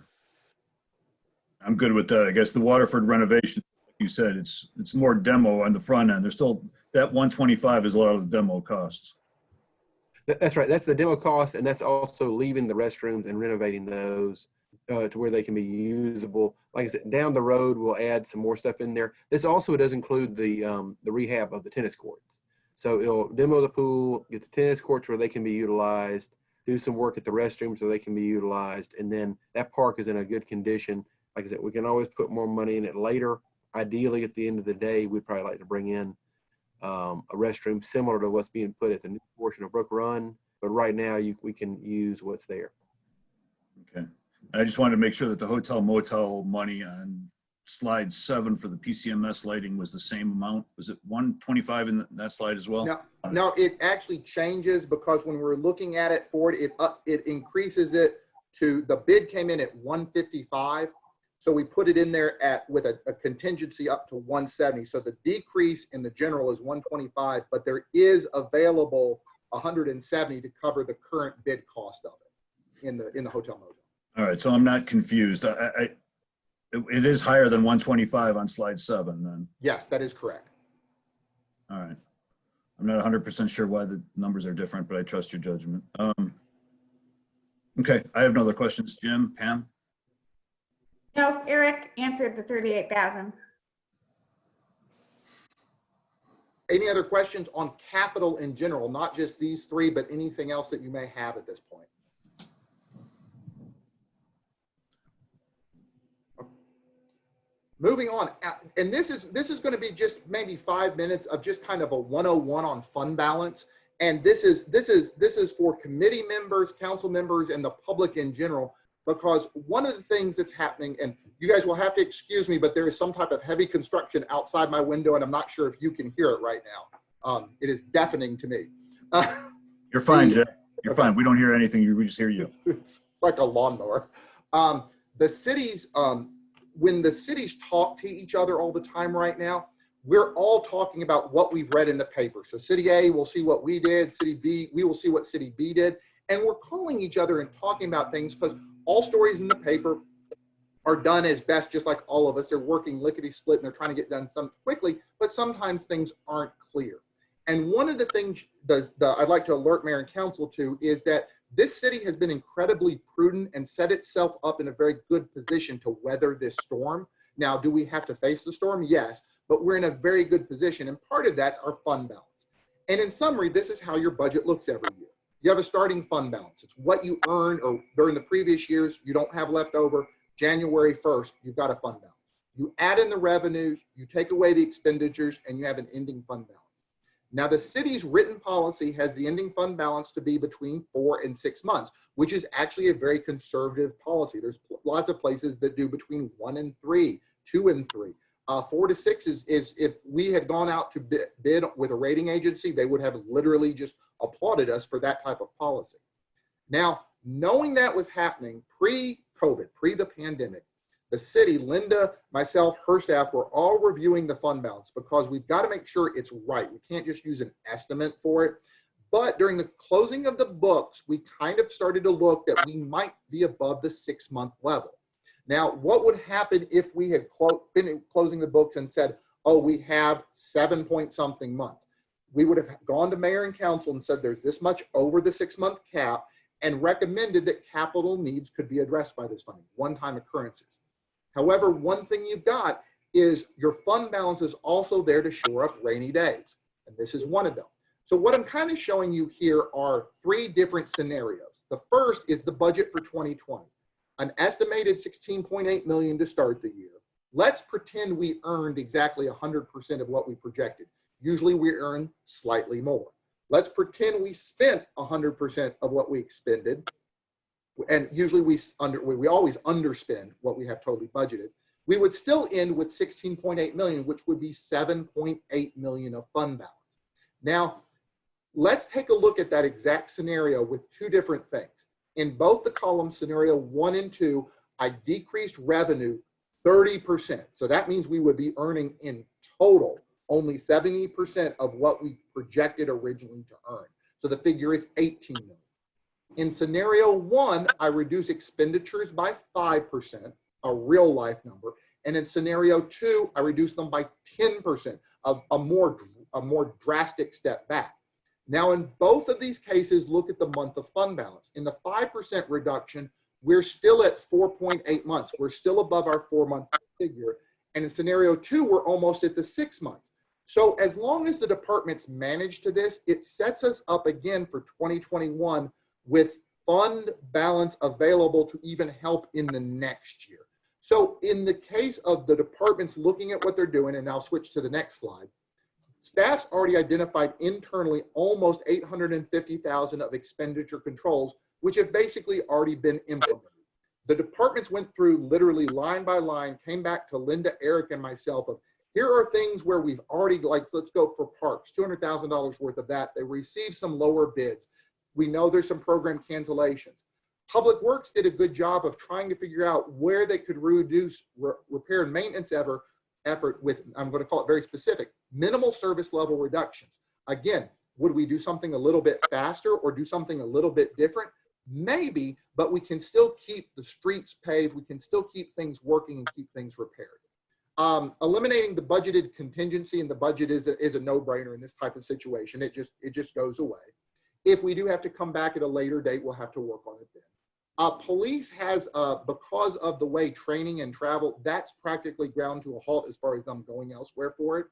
I'm good with that. I guess the Waterford renovation, like you said, it's more demo on the front end. There's still, that 125 is a lot of the demo costs. That's right. That's the demo cost, and that's also leaving the restrooms and renovating those to where they can be usable. Like I said, down the road, we'll add some more stuff in there. This also does include the rehab of the tennis courts. So it'll demo the pool, get the tennis courts where they can be utilized, do some work at the restrooms so they can be utilized, and then that park is in a good condition. Like I said, we can always put more money in it later. Ideally, at the end of the day, we'd probably like to bring in a restroom similar to what's being put at the new portion of Brook Run, but right now we can use what's there. Okay. I just wanted to make sure that the hotel motel money on slide 7 for the PCMS lighting was the same amount. Was it 125 in that slide as well? No, it actually changes because when we're looking at it forward, it increases it to, the bid came in at 155. So we put it in there with a contingency up to 170. So the decrease in the general is 125, but there is available 170 to cover the current bid cost of it in the hotel motel. All right, so I'm not confused. It is higher than 125 on slide 7 then. Yes, that is correct. All right. I'm not 100% sure why the numbers are different, but I trust your judgment. Okay, I have no other questions. Jim, Pam? No, Eric answered the 38,000. Any other questions on capital in general, not just these 3, but anything else that you may have at this point? Moving on, and this is going to be just maybe 5 minutes of just kind of a 101 on fund balance. And this is for committee members, council members, and the public in general, because one of the things that's happening, and you guys will have to excuse me, but there is some type of heavy construction outside my window, and I'm not sure if you can hear it right now. It is deafening to me. You're fine, Jay. You're fine. We don't hear anything. We just hear you. It's like a lawnmower. The cities, when the cities talk to each other all the time right now, we're all talking about what we've read in the paper. So City A will see what we did, City B, we will see what City B did. And we're calling each other and talking about things because all stories in the paper are done as best, just like all of us. They're working lickety-split and they're trying to get done something quickly, but sometimes things aren't clear. And one of the things I'd like to alert mayor and council to is that this city has been incredibly prudent and set itself up in a very good position to weather this storm. Now, do we have to face the storm? Yes, but we're in a very good position. And part of that's our fund balance. And in summary, this is how your budget looks every year. You have a starting fund balance. It's what you earned or during the previous years, you don't have left over. January 1st, you've got a fund balance. You add in the revenues, you take away the expenditures, and you have an ending fund balance. Now, the city's written policy has the ending fund balance to be between 4 and 6 months, which is actually a very conservative policy. There's lots of places that do between 1 and 3, 2 and 3. 4 to 6 is if we had gone out to bid with a rating agency, they would have literally just applauded us for that type of policy. Now, knowing that was happening pre-COVID, pre the pandemic, the city, Linda, myself, her staff, were all reviewing the fund balance because we've got to make sure it's right. We can't just use an estimate for it. But during the closing of the books, we kind of started to look that we might be above the 6-month level. Now, what would happen if we had been closing the books and said, oh, we have 7 point something months? We would have gone to mayor and council and said there's this much over the 6-month cap and recommended that capital needs could be addressed by this funding, one-time occurrences. However, one thing you've got is your fund balance is also there to shore up rainy days. And this is one of them. So what I'm kind of showing you here are 3 different scenarios. The first is the budget for 2020, an estimated $16.8 million to start the year. Let's pretend we earned exactly 100% of what we projected. Usually we earn slightly more. Let's pretend we spent 100% of what we expended. And usually we always underspend what we have totally budgeted. We would still end with 16.8 million, which would be 7.8 million of fund balance. Now, let's take a look at that exact scenario with 2 different things. In both the columns, scenario 1 and 2, I decreased revenue 30%. So that means we would be earning in total only 70% of what we projected originally to earn. So the figure is 18 million. In scenario 1, I reduce expenditures by 5%, a real life number. And in scenario 2, I reduce them by 10%, a more drastic step back. Now, in both of these cases, look at the month of fund balance. In the 5% reduction, we're still at 4.8 months. We're still above our 4-month figure. And in scenario 2, we're almost at the 6 months. So as long as the departments manage to this, it sets us up again for 2021 with fund balance available to even help in the next year. So in the case of the departments looking at what they're doing, and I'll switch to the next slide, staff's already identified internally almost 850,000 of expenditure controls, which have basically already been implemented. The departments went through literally line by line, came back to Linda, Eric, and myself of, here are things where we've already, like, let's go for parks, $200,000 worth of that. They received some lower bids. We know there's some program cancellations. Public Works did a good job of trying to figure out where they could reduce repair and maintenance effort with, I'm going to call it very specific, minimal service level reductions. Again, would we do something a little bit faster or do something a little bit different? Maybe, but we can still keep the streets paved. We can still keep things working and keep things repaired. Eliminating the budgeted contingency in the budget is a no-brainer in this type of situation. It just goes away. If we do have to come back at a later date, we'll have to work on it then. Police has, because of the way training and travel, that's practically ground to a halt as far as them going elsewhere for it.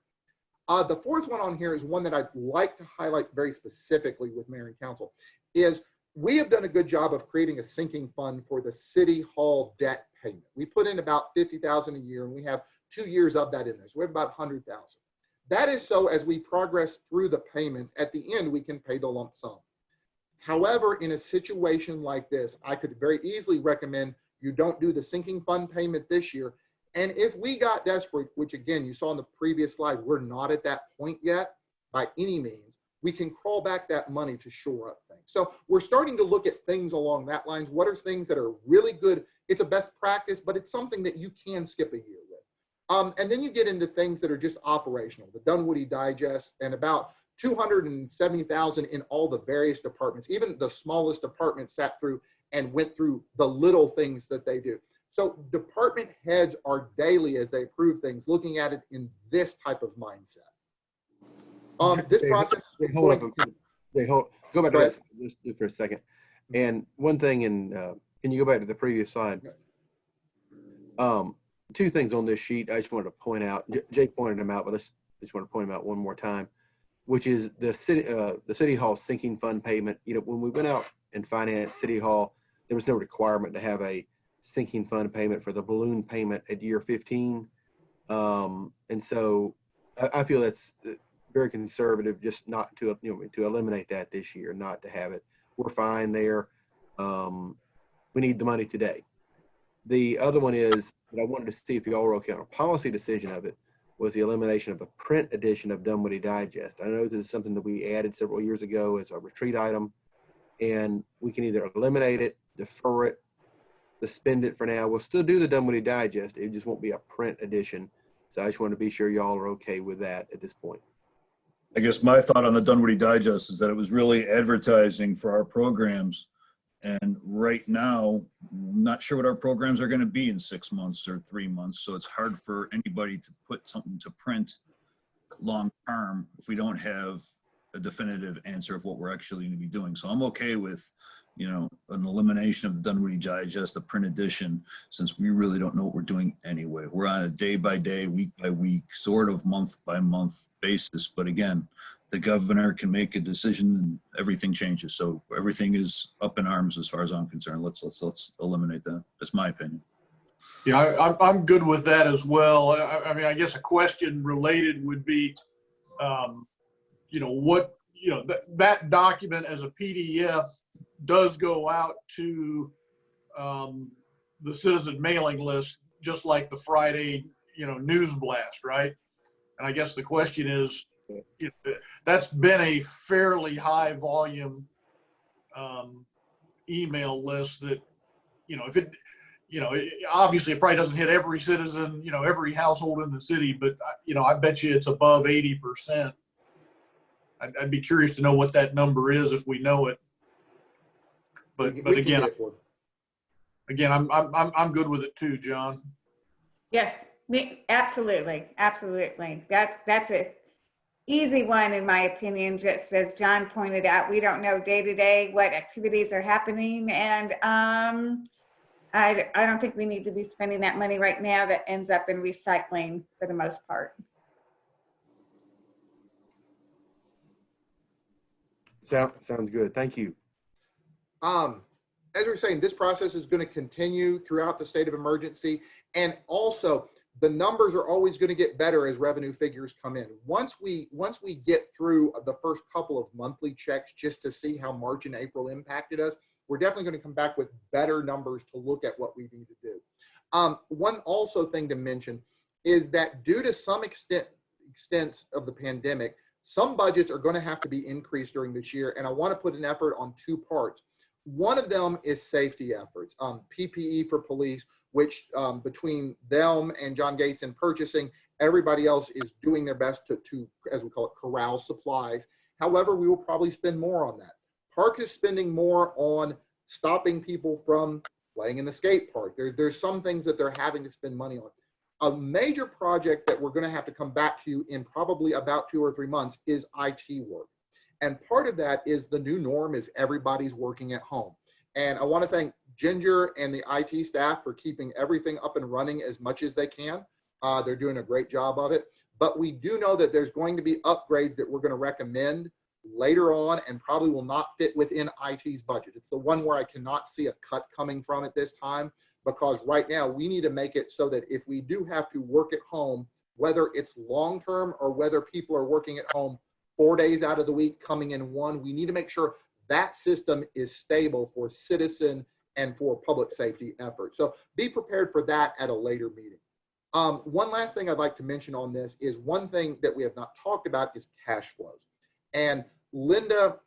The fourth one on here is one that I'd like to highlight very specifically with mayor and council, is we have done a good job of creating a sinking fund for the city hall debt payment. We put in about $50,000 a year, and we have 2 years of that in there. So we have about $100,000. That is so as we progress through the payments, at the end, we can pay the lump sum. However, in a situation like this, I could very easily recommend you don't do the sinking fund payment this year. And if we got desperate, which again, you saw in the previous slide, we're not at that point yet by any means, we can crawl back that money to shore up things. So we're starting to look at things along that lines. What are things that are really good? It's a best practice, but it's something that you can skip a year with. And then you get into things that are just operational, the Dunwoody Digest, and about 270,000 in all the various departments. Even the smallest department sat through and went through the little things that they do. So department heads are daily, as they approve things, looking at it in this type of mindset. This process is Hold up. going. Go back to Go ahead. this just for a second. And one thing can you go back to the previous slide? Two things on this sheet I just wanted to point out. Jake pointed them out, but I just want to point them out one more time, which is the city hall sinking fund payment. You know, when we went out and financed City Hall, there was no requirement to have a sinking fund payment for the balloon payment at year 15. And so I feel that's very conservative, just not to, to eliminate that this year, not to have it. We're fine there. We need the money today. The other one is that I wanted to see if you all were okay on a policy decision of it, was the elimination of the print edition of Dunwoody Digest. I know this is something that we added several years ago as a retreat item, and we can either eliminate it, defer it, suspend it for now. We'll still do the Dunwoody Digest. It just won't be a print edition. So I just want to be sure y'all are okay with that at this point. I guess my thought on the Dunwoody Digest is that it was really advertising for our programs. And right now, I'm not sure what our programs are going to be in 6 months or 3 months. So it's hard for anybody to put something to print long term if we don't have a definitive answer of what we're actually going to be doing. So I'm okay with, an elimination of the Dunwoody Digest, the print edition, since we really don't know what we're doing anyway. We're on a day by day, week by week, sort of month by month basis. But again, the governor can make a decision and everything changes. So everything is up in arms as far as I'm concerned. Let's eliminate that. That's my opinion. Yeah, I'm good with that as well. I mean, I guess a question related would be, that document as a PDF does go out to the citizen mailing list, just like the Friday, news blast, right? And I guess the question is, that's been a fairly high volume email list that, if it, obviously it probably doesn't hit every citizen, every household in the city, but, I bet you it's above 80%. I'd be curious to know what that number is if we know it. But again, I'm good with it too, John. Yes, absolutely. That's a easy one in my opinion. Just as John pointed out, we don't know day to day what activities are happening, and I don't think we need to be spending that money right now that ends up in recycling for the most part. Sounds good. Thank you. As we were saying, this process is going to continue throughout the state of emergency. And also, the numbers are always going to get better as revenue figures come in. Once we get through the first couple of monthly checks just to see how March and April impacted us, we're definitely going to come back with better numbers to look at what we need to do. One also thing to mention is that due to some extent of the pandemic, some budgets are going to have to be increased during this year. And I want to put an effort on two parts. One of them is safety efforts, PPE for police, which between them and John Gates in purchasing, everybody else is doing their best to, as we call it, corral supplies. However, we will probably spend more on that. Park is spending more on stopping people from playing in the skate park. There's some things that they're having to spend money on. A major project that we're going to have to come back to in probably about 2 or 3 months is IT work. And part of that is the new norm is everybody's working at home. And I want to thank Ginger and the IT staff for keeping everything up and running as much as they can. They're doing a great job of it. But we do know that there's going to be upgrades that we're going to recommend later on and probably will not fit within IT's budget. It's the one where I cannot see a cut coming from at this time, because right now we need to make it so that if we do have to work at home, whether it's long-term or whether people are working at home 4 days out of the week, coming in 1, we need to make sure that system is stable for citizen and for public safety efforts. So be prepared for that at a later meeting. One last thing I'd like to mention on this is one thing that we have not talked about is cash flows. And Linda,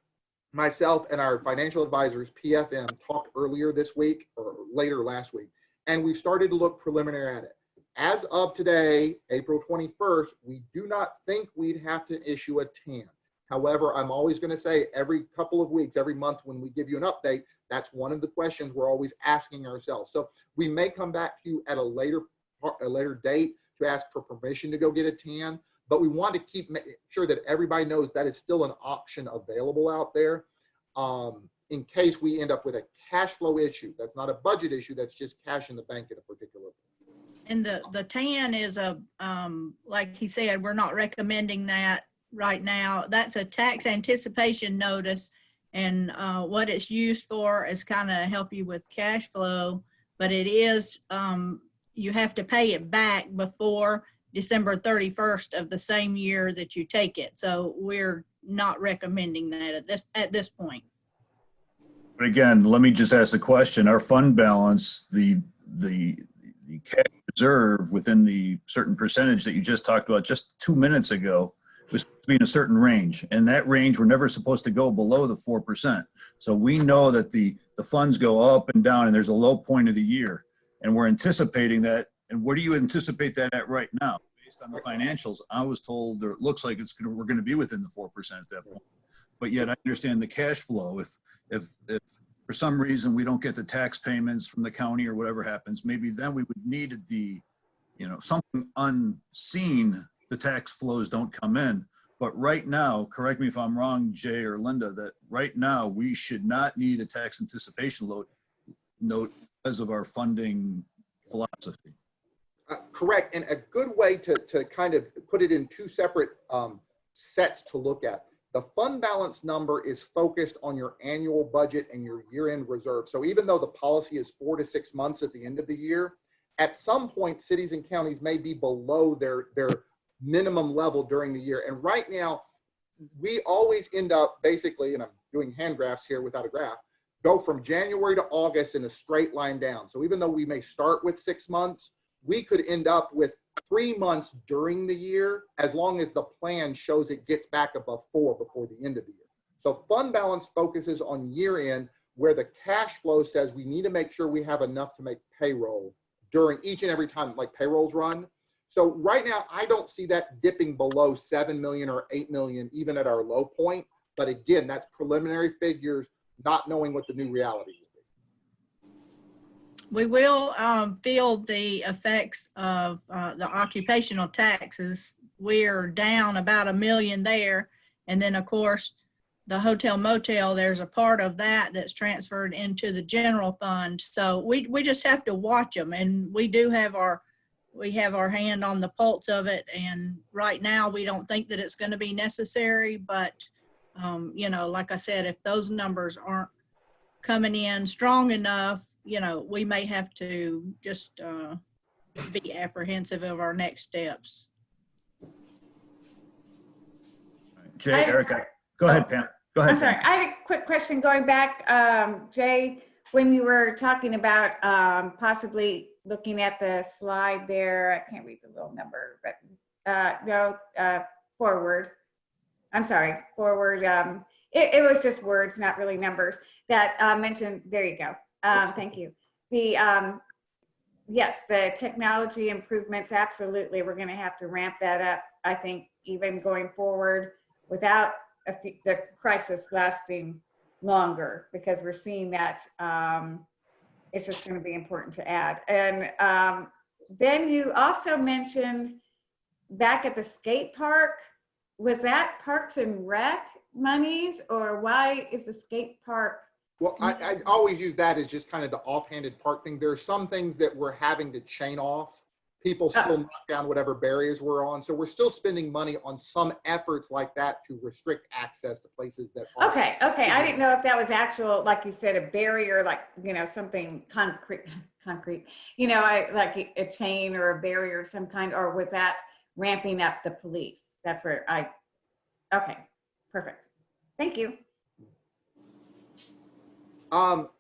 myself, and our financial advisors, PFM, talked earlier this week or later last week, and we've started to look preliminary at it. As of today, April 21st, we do not think we'd have to issue a TAN. However, I'm always going to say every couple of weeks, every month when we give you an update, That's one of the questions we're always asking ourselves. So we may come back to you at a later date to ask for permission to go get a tan, but we want to keep sure that everybody knows that is still an option available out there in case we end up with a cash flow issue. That's not a budget issue, that's just cash in the bank at a particular point. And the tan is like he said, we're not recommending that right now. That's a tax anticipation notice, and what it's used for is kind of help you with cash flow, but it is, you have to pay it back before December 31st of the same year that you take it. So we're not recommending that at this point. But again, let me just ask the question, our fund balance, the cash reserve within the certain percentage that you just talked about just 2 minutes ago was supposed to be in a certain range, and that range we're never supposed to go below the 4%. So we know that the funds go up and down, and there's a low point of the year, and we're anticipating that. And where do you anticipate that at right now? Based on the financials, I was told, or it looks like we're going to be within the 4% at that point. But yet I understand the cash flow. If for some reason we don't get the tax payments from the county or whatever happens, maybe then we would need the, something unseen, the tax flows don't come in. But right now, correct me if I'm wrong, Jay or Linda, that right now we should not need a tax anticipation note because of our funding philosophy. Correct. And a good way to kind of put it in two separate sets to look at. The fund balance number is focused on your annual budget and your year-end reserve. So even though the policy is 4 to 6 months at the end of the year, at some point, cities and counties may be below their minimum level during the year. And right now, we always end up basically, and I'm doing hand graphs here without a graph, go from January to August in a straight line down. So even though we may start with 6 months, we could end up with 3 months during the year, as long as the plan shows it gets back above 4 before the end of the year. So fund balance focuses on year end, where the cash flow says we need to make sure we have enough to make payroll during each and every time like payrolls run. So right now, I don't see that dipping below 7 million or 8 million, even at our low point. But again, that's preliminary figures, not knowing what the new reality is. We will feel the effects of the occupational taxes. We're down about $1 million there. And then of course, the hotel motel, there's a part of that that's transferred into the general fund. So we just have to watch them, and we have our hand on the pulse of it. And right now we don't think that it's going to be necessary, but like I said, if those numbers aren't coming in strong enough, we may have to just be apprehensive of our next steps. Jay, Erica, go ahead, Pam. Go ahead. I'm sorry. I had a quick question going back, Jay, when you were talking about possibly looking at the slide there. I can't read the little number, but forward. I'm sorry, forward. It was just words, not really numbers that mentioned. There you go. Thank you. Yes, the technology improvements, absolutely. We're going to have to ramp that up, I think, even going forward without the crisis lasting longer, because we're seeing that it's just going to be important to add. And then you also mentioned back at the skate park, was that Parks and Rec monies, or why is the skate park? Well, I always use that as just kind of the offhanded park thing. There are some things that we're having to chain off. People still knock down whatever barriers we're on. So we're still spending money on some efforts like that to restrict access to places that are. Okay. I didn't know if that was actual, like you said, a barrier, like, something concrete, like a chain or a barrier of some kind, or was that ramping up the police? That's where okay, perfect. Thank you.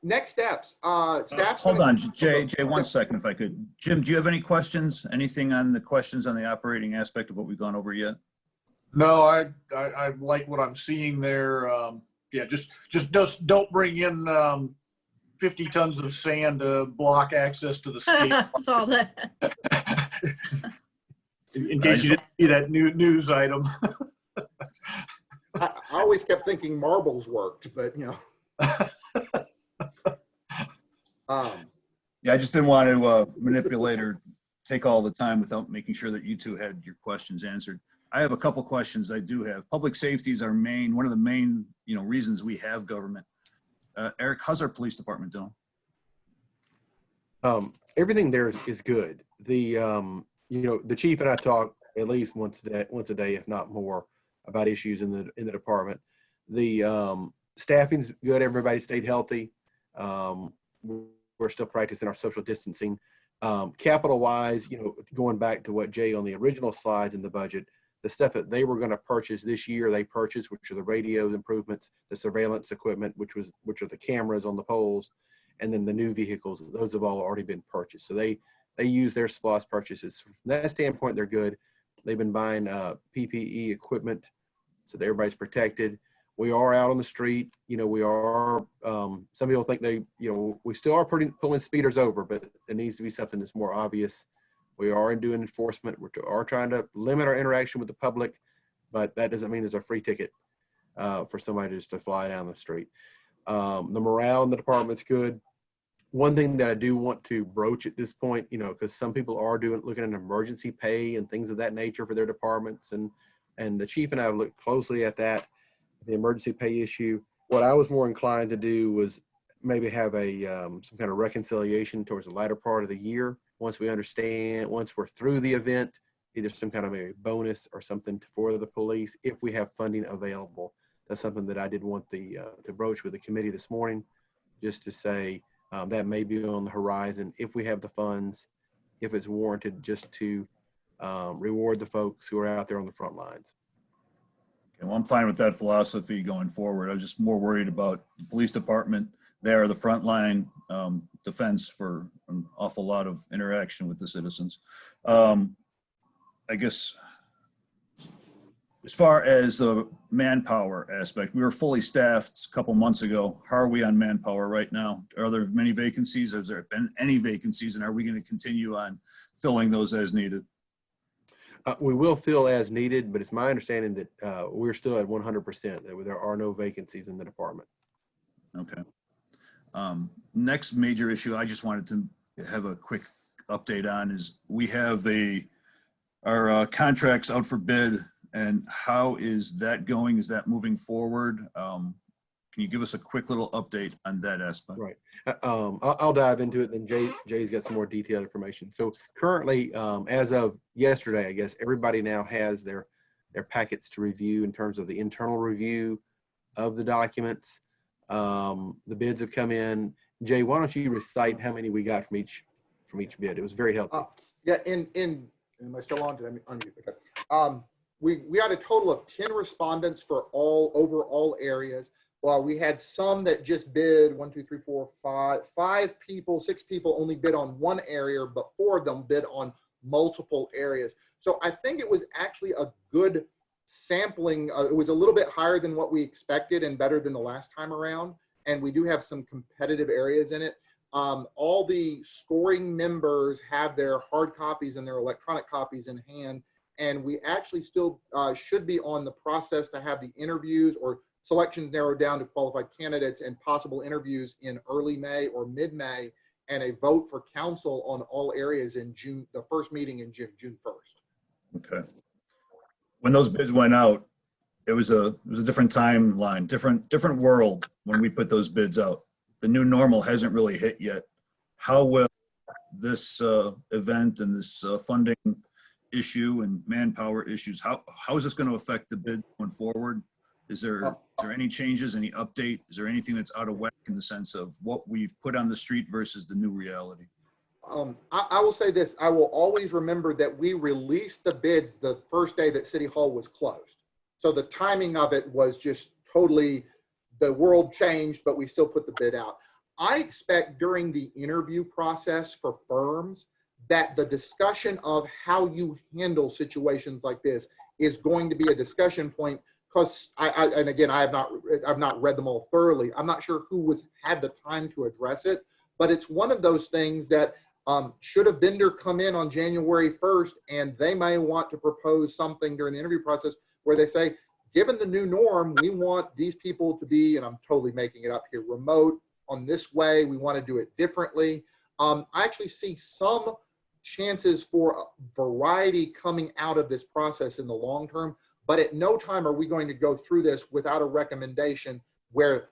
Next steps. Staff. Hold on, Jay, 1 second, if I could. Jim, do you have any questions? Anything on the questions on the operating aspect of what we've gone over yet? No, I like what I'm seeing there. Yeah, just don't bring in 50 tons of sand to block access to the skate. I saw that. In case you didn't see that news item. I always kept thinking marbles worked, but Yeah, I just didn't want to manipulate or take all the time without making sure that you two had your questions answered. I have a couple questions I do have. Public safety is one of the main, reasons we have government. Eric, how's our police department doing? Everything there is good. The chief and I talk at least once a day, if not more, about issues in the department. The staffing's good. Everybody stayed healthy. We're still practicing our social distancing. Capital wise, going back to what Jay on the original slides in the budget, the stuff that they were going to purchase this year, they purchased, which are the radio improvements, the surveillance equipment, which are the cameras on the poles, and then the new vehicles. Those have all already been purchased. So they use their SPLOST purchases. From that standpoint, they're good. They've been buying PPE equipment so that everybody's protected. We are out on the street. We are, some people think we still are pulling speeders over, but it needs to be something that's more obvious. We are doing enforcement. We are trying to limit our interaction with the public, but that doesn't mean there's a free ticket for somebody just to fly down the street. The morale in the department's good. One thing that I do want to broach at this point, because some people are looking at emergency pay and things of that nature for their departments, and the chief and I have looked closely at that, the emergency pay issue. What I was more inclined to do was maybe have some kind of reconciliation towards the latter part of the year. Once we're through the event, either some kind of a bonus or something for the police if we have funding available. That's something that I did want to broach with the committee this morning, just to say that may be on the horizon if we have the funds, if it's warranted, just to reward the folks who are out there on the front lines. Okay, well, I'm fine with that philosophy going forward. I was just more worried about the police department. They are the frontline defense for an awful lot of interaction with the citizens. I guess as far as the manpower aspect, we were fully staffed a couple months ago. How are we on manpower right now? Are there many vacancies? Has there been any vacancies? And are we going to continue on filling those as needed? We will fill as needed, but it's my understanding that we're still at 100%, that there are no vacancies in the department. Okay. Next major issue I just wanted to have a quick update on is we have our contracts out for bid, and how is that going? Is that moving forward? Can you give us a quick little update on that aspect? Right. I'll dive into it. Then Jay's got some more detailed information. So currently, as of yesterday, I guess everybody now has their packets to review in terms of the internal review of the documents. The bids have come in. Jay, why don't you recite how many we got from each bid? It was very helpful. Yeah. Am I still on? Did I unmute? Okay. We had a total of 10 respondents for over all areas. Well, we had some that just bid 6 people only bid on one area, but 4 of them bid on multiple areas. So I think it was actually a good sampling. It was a little bit higher than what we expected and better than the last time around. And we do have some competitive areas in it. All the scoring members have their hard copies and their electronic copies in hand. And we actually still should be on the process to have the interviews or selections narrowed down to qualified candidates and possible interviews in early May or mid-May, and a vote for council on all areas in June, the first meeting in June 1st. Okay. When those bids went out, it was a different timeline, different world when we put those bids out. The new normal hasn't really hit yet. How will this event and this funding issue and manpower issues, how is this going to affect the bid going forward? Is there any changes, any update? Is there anything that's out of whack in the sense of what we've put on the street versus the new reality? I will say this, I will always remember that we released the bids the first day that City Hall was closed. So the timing of it was just totally, the world changed, but we still put the bid out. I expect during the interview process for firms that the discussion of how you handle situations like this is going to be a discussion point, because and again, I've not read them all thoroughly. I'm not sure who had the time to address it, but it's one of those things that should a vendor come in on January 1st and they may want to propose something during the interview process where they say, given the new norm, we want these people to be, and I'm totally making it up here, remote, on this way. We want to do it differently. I actually see some chances for variety coming out of this process in the long term, but at no time are we going to go through this without a recommendation where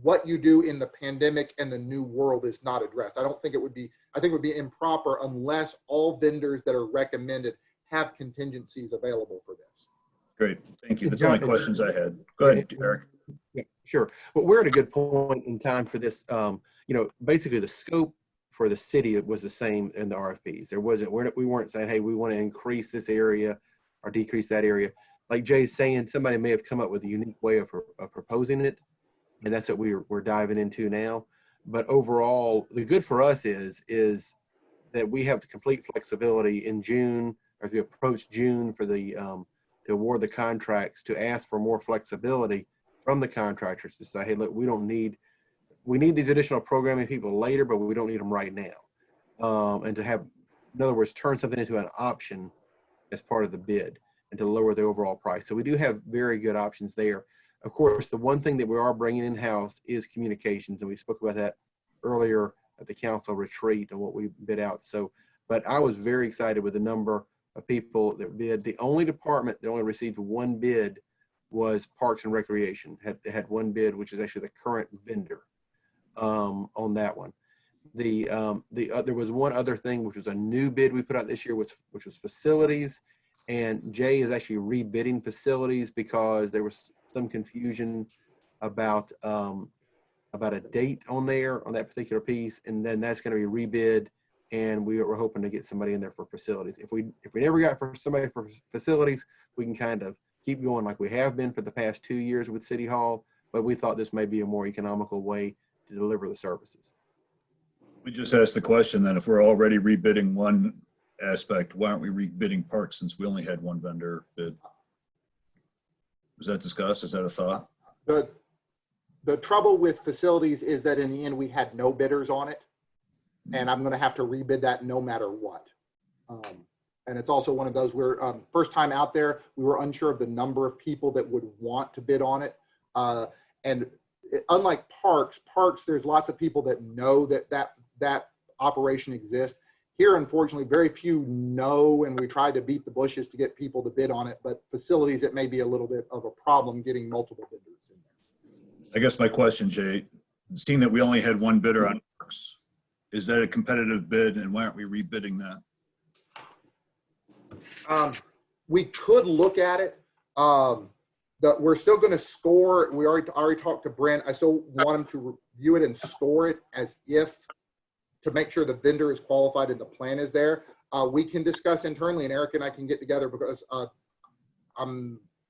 what you do in the pandemic and the new world is not addressed. I think it would be improper unless all vendors that are recommended have contingencies available for this. Great, thank you. That's the only questions I had. Go ahead, Eric. Yeah, sure. But we're at a good point in time for this. Basically the scope for the city was the same in the RFPs. We weren't saying, hey, we want to increase this area or decrease that area. Like Jay's saying, somebody may have come up with a unique way of proposing it. And that's what we're diving into now. But overall, the good for us is that we have the complete flexibility in June, or as we approach June, for the to award the contracts, to ask for more flexibility from the contractors to say, hey, look, we need these additional programming people later, but we don't need them right now. And to have, in other words, turn something into an option as part of the bid and to lower the overall price. So we do have very good options there. Of course, the one thing that we are bringing in-house is communications, and we spoke about that earlier at the council retreat and what we bid out. So, but I was very excited with the number of people that bid. The only department that only received one bid was Parks and Recreation. Had one bid, which is actually the current vendor on that one. There was one other thing, which was a new bid we put out this year, which was facilities. And Jay is actually rebidding facilities because there was some confusion about a date on that particular piece, and then that's going to be rebid. And we're hoping to get somebody in there for facilities. If we never got somebody for facilities, we can kind of keep going like we have been for the past 2 years with City Hall. But we thought this may be a more economical way to deliver the services. We just asked the question then, if we're already rebidding one aspect, why aren't we rebidding parks since we only had one vendor bid? Was that discussed? Is that a thought? The trouble with facilities is that in the end we had no bidders on it, and I'm going to have to rebid that no matter what. And it's also one of those where first time out there, we were unsure of the number of people that would want to bid on it. Unlike parks, there's lots of people that know that operation exists. Here, unfortunately, very few know, and we try to beat the bushes to get people to bid on it. But facilities, it may be a little bit of a problem getting multiple bidders in there. I guess my question, Jay, seeing that we only had one bidder on parks, is that a competitive bid, and why aren't we rebidding that? We could look at it. We're still going to score. We already talked to Brent. I still want him to review it and score it as if, to make sure the vendor is qualified and the plan is there. We can discuss internally, and Eric and I can get together, because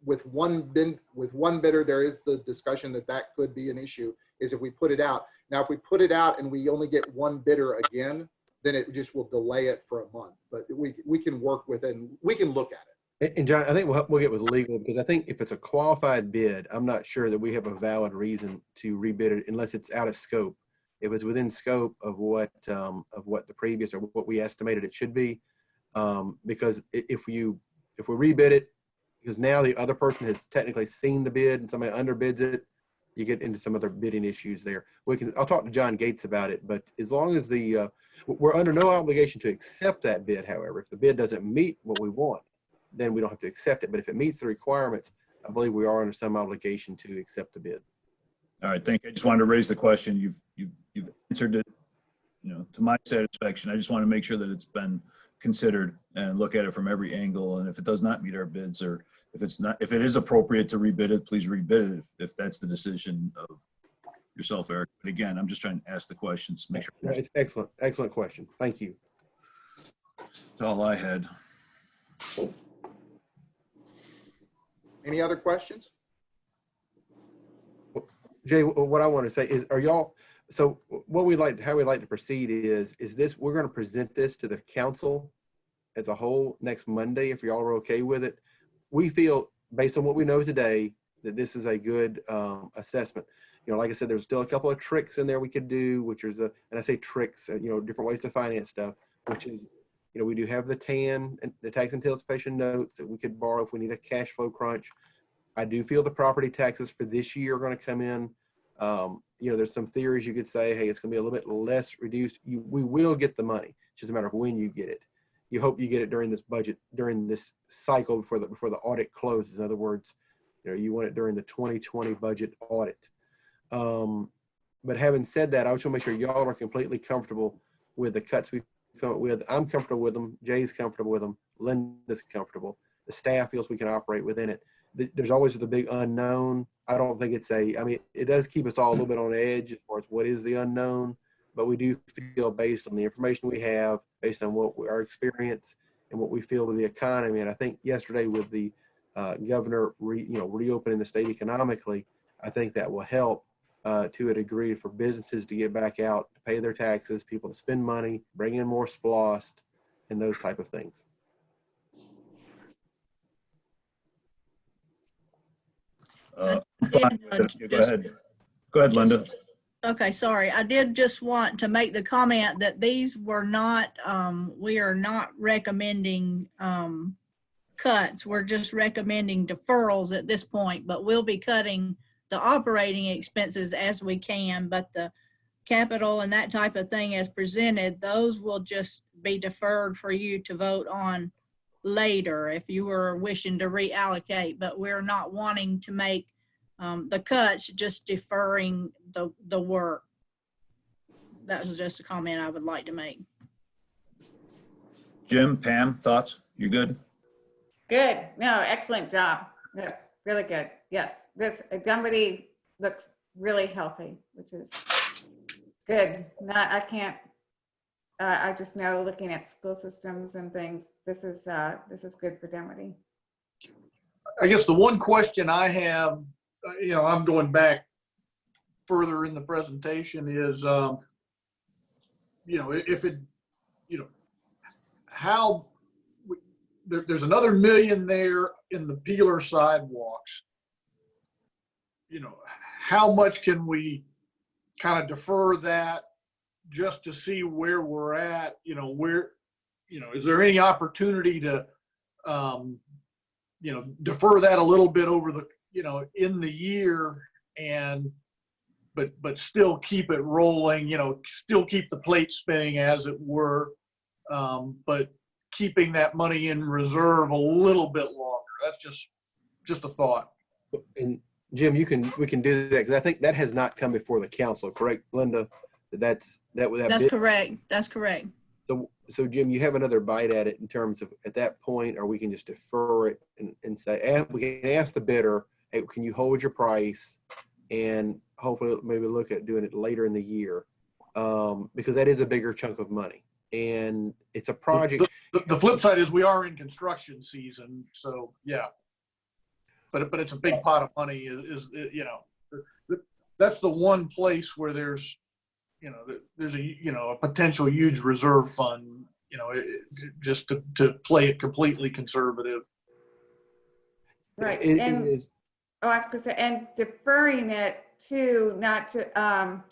with one bidder, there is the discussion that could be an issue, is if we put it out. Now, if we put it out and we only get one bidder again, then it just will delay it for a month. But we can work with it, and we can look at it. And John, I think we'll get with legal, because I think if it's a qualified bid, I'm not sure that we have a valid reason to rebid it unless it's out of scope. If it's within scope of what the previous or what we estimated it should be, because if we rebid it, because now the other person has technically seen the bid and somebody underbids it, you get into some other bidding issues there. I'll talk to John Gates about it, but as long as we're under no obligation to accept that bid. However, if the bid doesn't meet what we want, then we don't have to accept it. But if it meets the requirements, I believe we are under some obligation to accept the bid. All right, thank you. I just wanted to raise the question. You've answered it, to my satisfaction. I just want to make sure that it's been considered and look at it from every angle. And if it does not meet our bids, or if it is appropriate to rebid it, please rebid it if that's the decision of yourself, Eric. But again, I'm just trying to ask the questions to make sure. It's excellent question. Thank you. That's all I had. Any other questions? Jay, what I want to say is, so how we'd like to proceed is this, we're going to present this to the council as a whole next Monday, if y'all are okay with it. We feel, based on what we know today, that this is a good assessment. Like I said, there's still a couple of tricks in there we could do, which is and I say tricks, different ways to finance stuff, which is, we do have the TAN, and the tax anticipation notes that we could borrow if we need a cash flow crunch. I do feel the property taxes for this year are going to come in, there's some theories you could say, hey, it's going to be a little bit less reduced. We will get the money. It's just a matter of when you get it. You hope you get it during this cycle before the audit closes. In other words, you want it during the 2020 budget audit. But having said that, I just want to make sure y'all are completely comfortable with the cuts we've come up with. I'm comfortable with them. Jay's comfortable with them. Linda's comfortable. The staff feels we can operate within it. There's always the big unknown. I don't think it does keep us all a little bit on edge as far as what is the unknown, but we do feel based on the information we have, based on our experience and what we feel with the economy. And I think yesterday with the governor, reopening the state economically, I think that will help to a degree for businesses to get back out, to pay their taxes, people to spend money, bring in more SPLOST, and those type of things. Fine. Go ahead. Go ahead, Linda. Okay, sorry. I did just want to make the comment that these were not, we are not recommending cuts. We're just recommending deferrals at this point, but we'll be cutting the operating expenses as we can, but the capital and that type of thing as presented, those will just be deferred for you to vote on later if you were wishing to reallocate, but we're not wanting to make the cuts, just deferring the work. That was just a comment I would like to make. Jim, Pam, thoughts? You good? Good. No, excellent job. Yeah, really good. Yes, this Dunwoody looks really healthy, which is good. I just know, looking at school systems and things, this is good for Dunwoody. I guess the one question I have, I'm going back further in the presentation is, how there's another $1 million there in the Peeler sidewalks. How much can we kind of defer that just to see where we're at? Is there any opportunity to, defer that a little bit over the, in the year, but still keep it rolling, still keep the plate spinning as it were, but keeping that money in reserve a little bit longer. That's just a thought. And Jim, we can do that, because I think that has not come before the council, correct, Linda? That's correct. That's correct. So Jim, you have another bite at it in terms of at that point, or we can just defer it and say, we can ask the bidder, hey, can you hold your price, and hopefully maybe look at doing it later in the year, because that is a bigger chunk of money, and it's a project. The flip side is we are in construction season, so yeah. But it's a big pot of money. That's the one place where there's a potential huge reserve fund, just to play it completely conservative. Right. It and is. I was going to say, and deferring it to not to,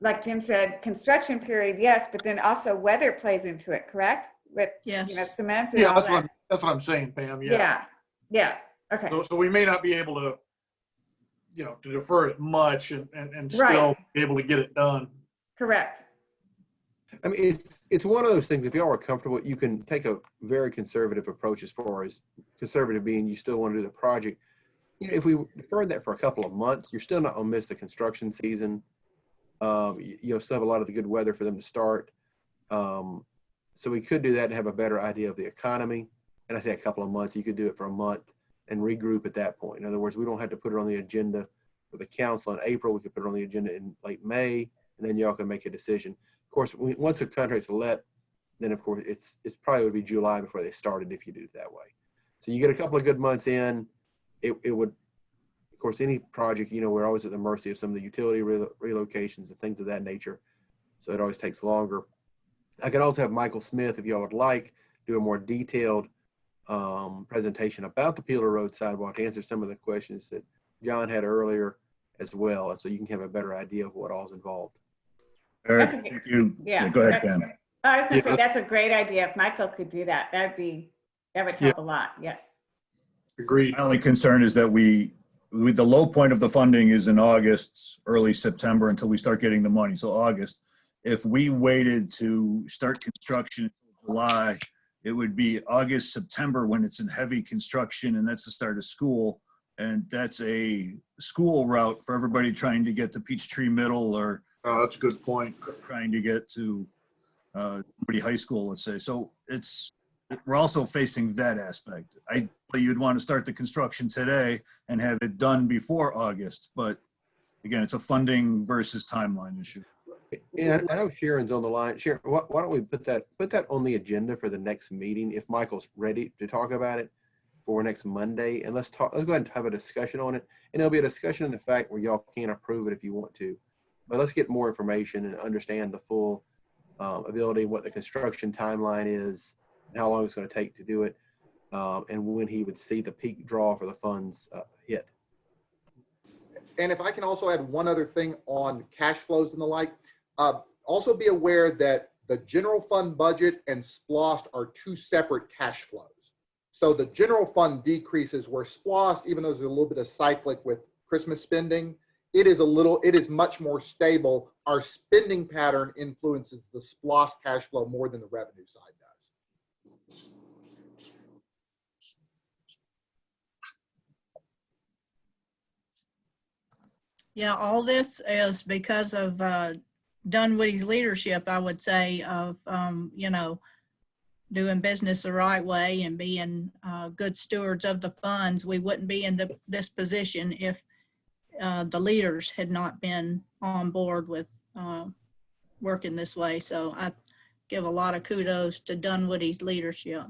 like Jim said, construction period, yes, but then also weather plays into it, correct? With cement and Yeah, all that's what I'm saying, Pam. Yeah. Yeah. Okay. So we may not be able to, to defer it much and still Right. be able to get it done. Correct. I mean, it's one of those things, if y'all are comfortable, you can take a very conservative approach, as far as conservative being you still want to do the project. If we defer that for a couple of months, you're still not going to miss the construction season. You'll still have a lot of the good weather for them to start. So we could do that and have a better idea of the economy. And I say a couple of months, you could do it for a month and regroup at that point. In other words, we don't have to put it on the agenda for the council in April. We could put it on the agenda in late May, and then y'all can make a decision. Of course, once the contract's let, then of course it's probably would be July before they started, if you do it that way. So you get a couple of good months in. It would, of course, any project, we're always at the mercy of some of the utility relocations and things of that nature. So it always takes longer. I can also have Michael Smith, if y'all would like, do a more detailed presentation about the Peeler Road sidewalk, to answer some of the questions that John had earlier as well. And so you can have a better idea of what all is involved. Eric, thank you. Yeah. Go ahead, Pam. I was going to say, that's a great idea. If Michael could do that, that would help a lot. Yes. Agreed. My only concern is that we the low point of the funding is in August, early September until we start getting the money. So August. If we waited to start construction until July, it would be August, September when it's in heavy construction, and that's the start of school. And that's a school route for everybody trying to get to Peachtree Middle or Oh, that's a good point. trying to get to Dunwoody High School, let's say. So we're also facing that aspect. You'd want to start the construction today and have it done before August, but again, it's a funding versus timeline issue. And I know Sharon's on the line. Sharon, why don't we put that on the agenda for the next meeting if Michael's ready to talk about it for next Monday, and let's go ahead and have a discussion on it. And there'll be a discussion in the fact where y'all can't approve it if you want to, but let's get more information and understand the full ability, what the construction timeline is, and how long it's going to take to do it, and when he would see the peak draw for the funds hit. And if I can also add one other thing on cash flows and the like, also be aware that the general fund budget and SPLOST are two separate cash flows. So the general fund decreases where SPLOST, even though there's a little bit of cyclic with Christmas spending, it is much more stable. Our spending pattern influences the SPLOST cash flow more than the revenue side does. Yeah, all this is because of Dunwoody's leadership, I would say, of, doing business the right way and being good stewards of the funds. We wouldn't be in this position if the leaders had not been on board with working this way. So I give a lot of kudos to Dunwoody's leadership.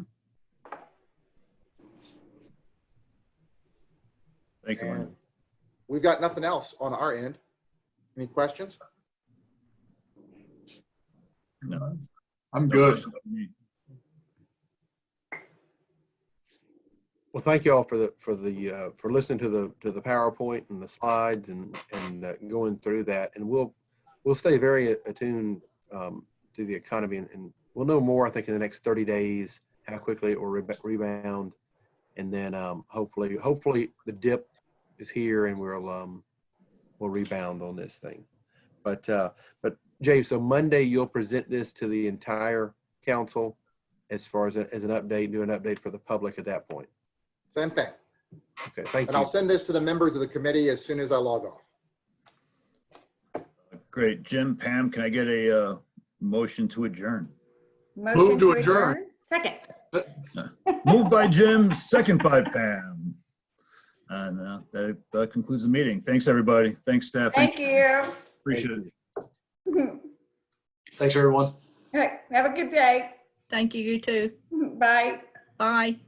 Thank you, Linda. And we've got nothing else on our end. Any questions? No, I'm no good. questions on me. Well, thank you all for listening to the PowerPoint and the slides and going through that. And we'll stay very attuned to the economy, and we'll know more, I think, in the next 30 days how quickly it will rebound, and then hopefully the dip is here and we'll rebound on this thing. But Jay, so Monday you'll present this to the entire council as far as an update, do an update for the public at that point. Same thing. Okay, thank And you. I'll send this to the members of the committee as soon as I log off. Great. Jim, Pam, can I get a motion to adjourn? Motion Move to adjourn. Second. Moved by Jim, second by Pam. And that concludes the meeting. Thanks, everybody. Thanks, staff. Thank you. Appreciate it. Thanks, everyone. All right, have a good day. Thank you, you too. Bye. Bye.